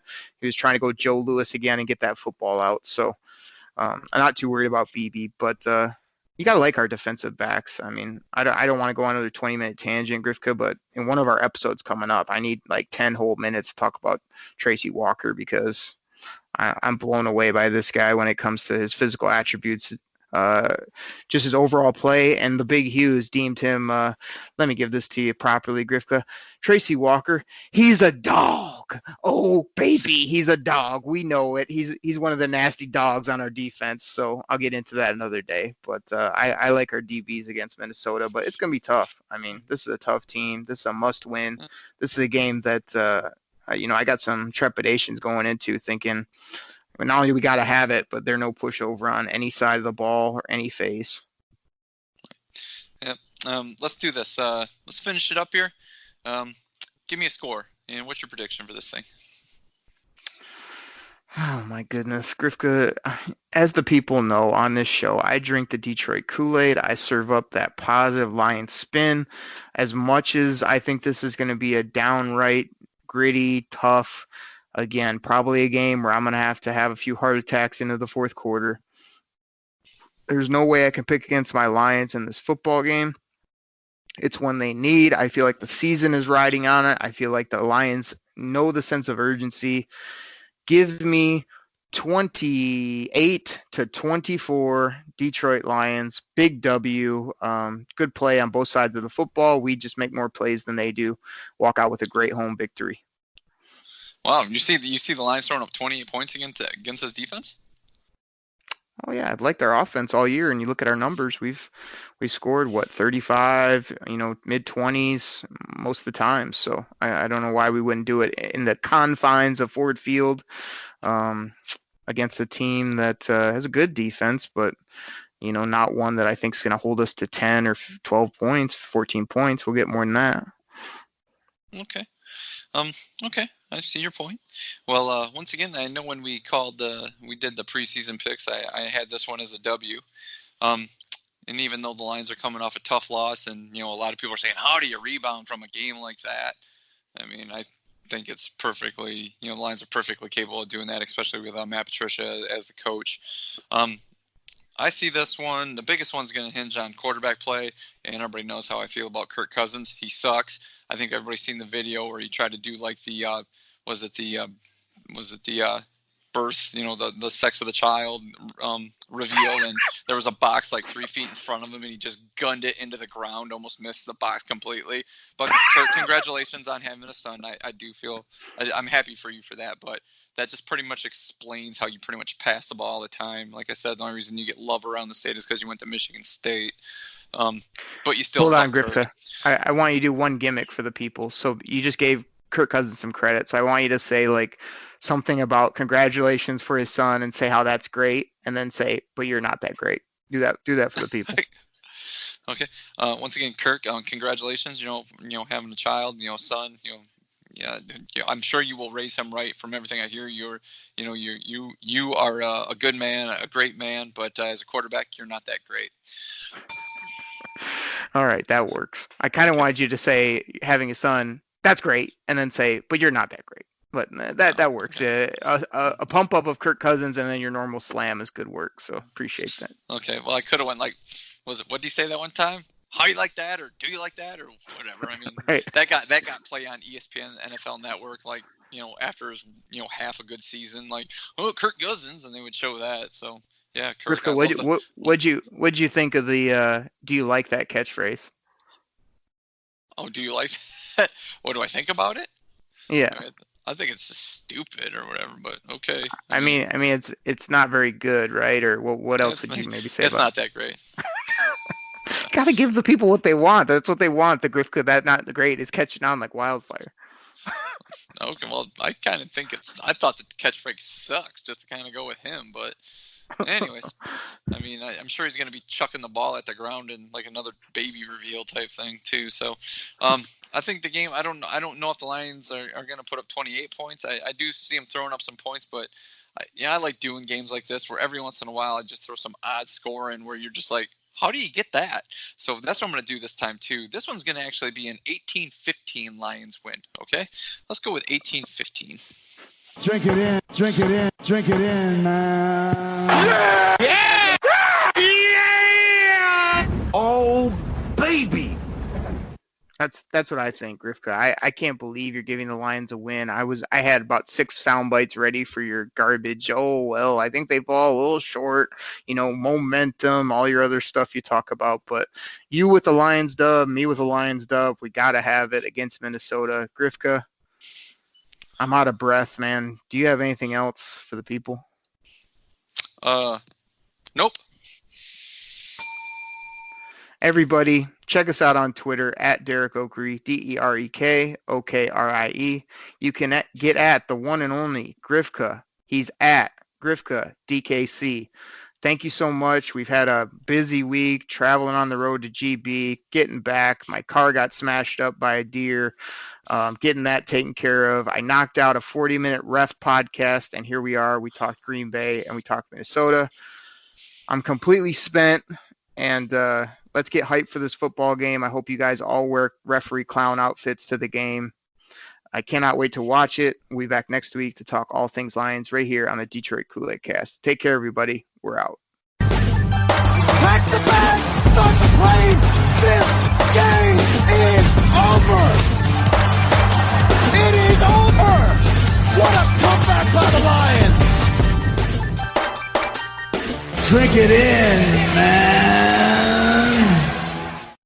go Joe Louis again and get that football out. So, I'm not too worried about BB, but you got to like our defensive backs. I mean, I don't want to go on another 20-minute tangent, Grifka, but in one of our episodes coming up, I need like 10 whole minutes to talk about Tracy Walker, because I'm blown away by this guy when it comes to his physical attributes. Just his overall play, and the Big Hughes deemed him, let me give this to you properly, Grifka. Tracy Walker, he's a dog. Oh, baby, he's a dog. We know it. He's one of the nasty dogs on our defense, so I'll get into that another day. But I like our DBs against Minnesota, but it's going to be tough. I mean, this is a tough team. This is a must-win. This is a game that, I got some trepidations going into, thinking, not only we got to have it, but there's no pushover on any side of the ball or any phase. Yep. Let's do this. Let's finish it up here. Give me a score, and what's your prediction for this thing? Oh, my goodness. Grifka, as the people know on this show, I drink the Detroit Koolaid. I serve up that positive Lion spin. As much as I think this is going to be a downright gritty, tough, again, probably a game where I'm going to have a few heart attacks into the fourth quarter. There's no way I can pick against my Lions in this football game. It's one they need. I feel like the season is riding on it. I feel like the Lions know the sense of urgency. Give me 28-24 Detroit Lions. Big W. Good play on both sides of the football. We just make more plays than they do. Walk out with a great home victory. Wow, you see the Lions throwing up 28 points against this defense? Oh yeah, I've liked our offense all year, and you look at our numbers. We scored 35, mid 20s most of the time. So I don't know why we wouldn't do it in the confines of Ford Field against a team that has a good defense, but not one that I think is going to hold us to 10 or 12 points, 14 points. We'll get more than that. Okay. Okay. I see your point. Well, once again, I know when we did the preseason picks, I had this one as a W. And even though the Lions are coming off a tough loss, and a lot of people are saying, how do you rebound from a game like that? I mean, I think it's perfectly, the Lions are perfectly capable of doing that, especially with Matt Patricia as the coach. I see this one. The biggest one's going to hinge on quarterback play, and everybody knows how I feel about Kirk Cousins. He sucks. I think everybody's seen the video where he tried to do like the birth, the sex of the child reveal, and there was a box like 3 feet in front of him, and he just gunned it into the ground, almost missed the box completely. But Kirk, congratulations on having a son. I do feel I'm happy for you for that, but that just pretty much explains how you pretty much pass the ball all the time. Like I said, the only reason you get love around the state is because you went to Michigan State. But you still hold on, Grifka. I want you to do one gimmick for the people. So you just gave Kirk Cousins some credit. So I want you to say like something about congratulations for his son and say how that's great, and then say, but you're not that great. Do that for the people. Okay. Once again, Kirk, congratulations. Having a child, son. Yeah, I'm sure you will raise him right. From everything I hear, you are a good man, a great man, but as a quarterback, you're not that great. All right, that works. I kind of wanted you to say having a son, that's great, and then say, but you're not that great. But that works. A pump up of Kirk Cousins and then your normal slam is good work. So appreciate that. Okay, well I could have went like, what did he say that one time? How do you like that, or do you like that, or whatever? I mean, right. that got play on ESPN NFL Network, like after his half a good season, like Kirk Cousins, and they would show that. So yeah, Kirk. Rivka, what'd you think of the do you like that catchphrase? Oh, do you like that? What do I think about it? Yeah. I think it's just stupid or whatever, but okay. I mean, it's not very good, right? Or what else would you maybe say? It's not that great. Got to give the people what they want. That's what they want. The Grifka, that not great, is catching on like wildfire. Okay, well, I kind of think I thought the catchphrase sucks just to kind of go with him, but anyways, I mean, I'm sure he's going to be chucking the ball at the ground in like another baby reveal type thing too. So, I think the game. I don't know if the Lions are going to put up 28 points. I do see them throwing up some points, but I like doing games like this where every once in a while I just throw some odd score in where you're just like, how do you get that? So that's what I'm going to do this time too. This one's going to actually be an 18-15 Lions win. Okay, let's go with 18-15. Drink it in, drink it in, drink it in, man. Yeah! Yeah! Oh, baby. That's what I think, Grifka. I can't believe you're giving the Lions a win. I had about 6 sound bites ready for your garbage. Oh, well, I think they fall a little short, momentum, all your other stuff you talk about. But you with the Lions dub, me with the Lions dub, we got to have it against Minnesota. Grifka, I'm out of breath, man. Do you have anything else for the people? Nope. Everybody, check us out on Twitter at Derek Okrie, DEREK, You can get at the one and only Grifka. He's at Grifka DKC. Thank you so much. We've had a busy week traveling on the road to GB, getting back. My car got smashed up by a deer, getting that taken care of. I knocked out a 40-minute ref podcast, and here we are. We talked Green Bay, and we talked Minnesota. I'm completely spent, and let's get hyped for this football game. I hope you guys all wear referee clown outfits to the game. I cannot wait to watch it. We'll be back next week to talk all things Lions right here on the Detroit Koolaid Cast. Take care, everybody. We're out. Pack the bag, start the plane. This game is over. It is over. What a comeback by the Lions. Drink it in, man.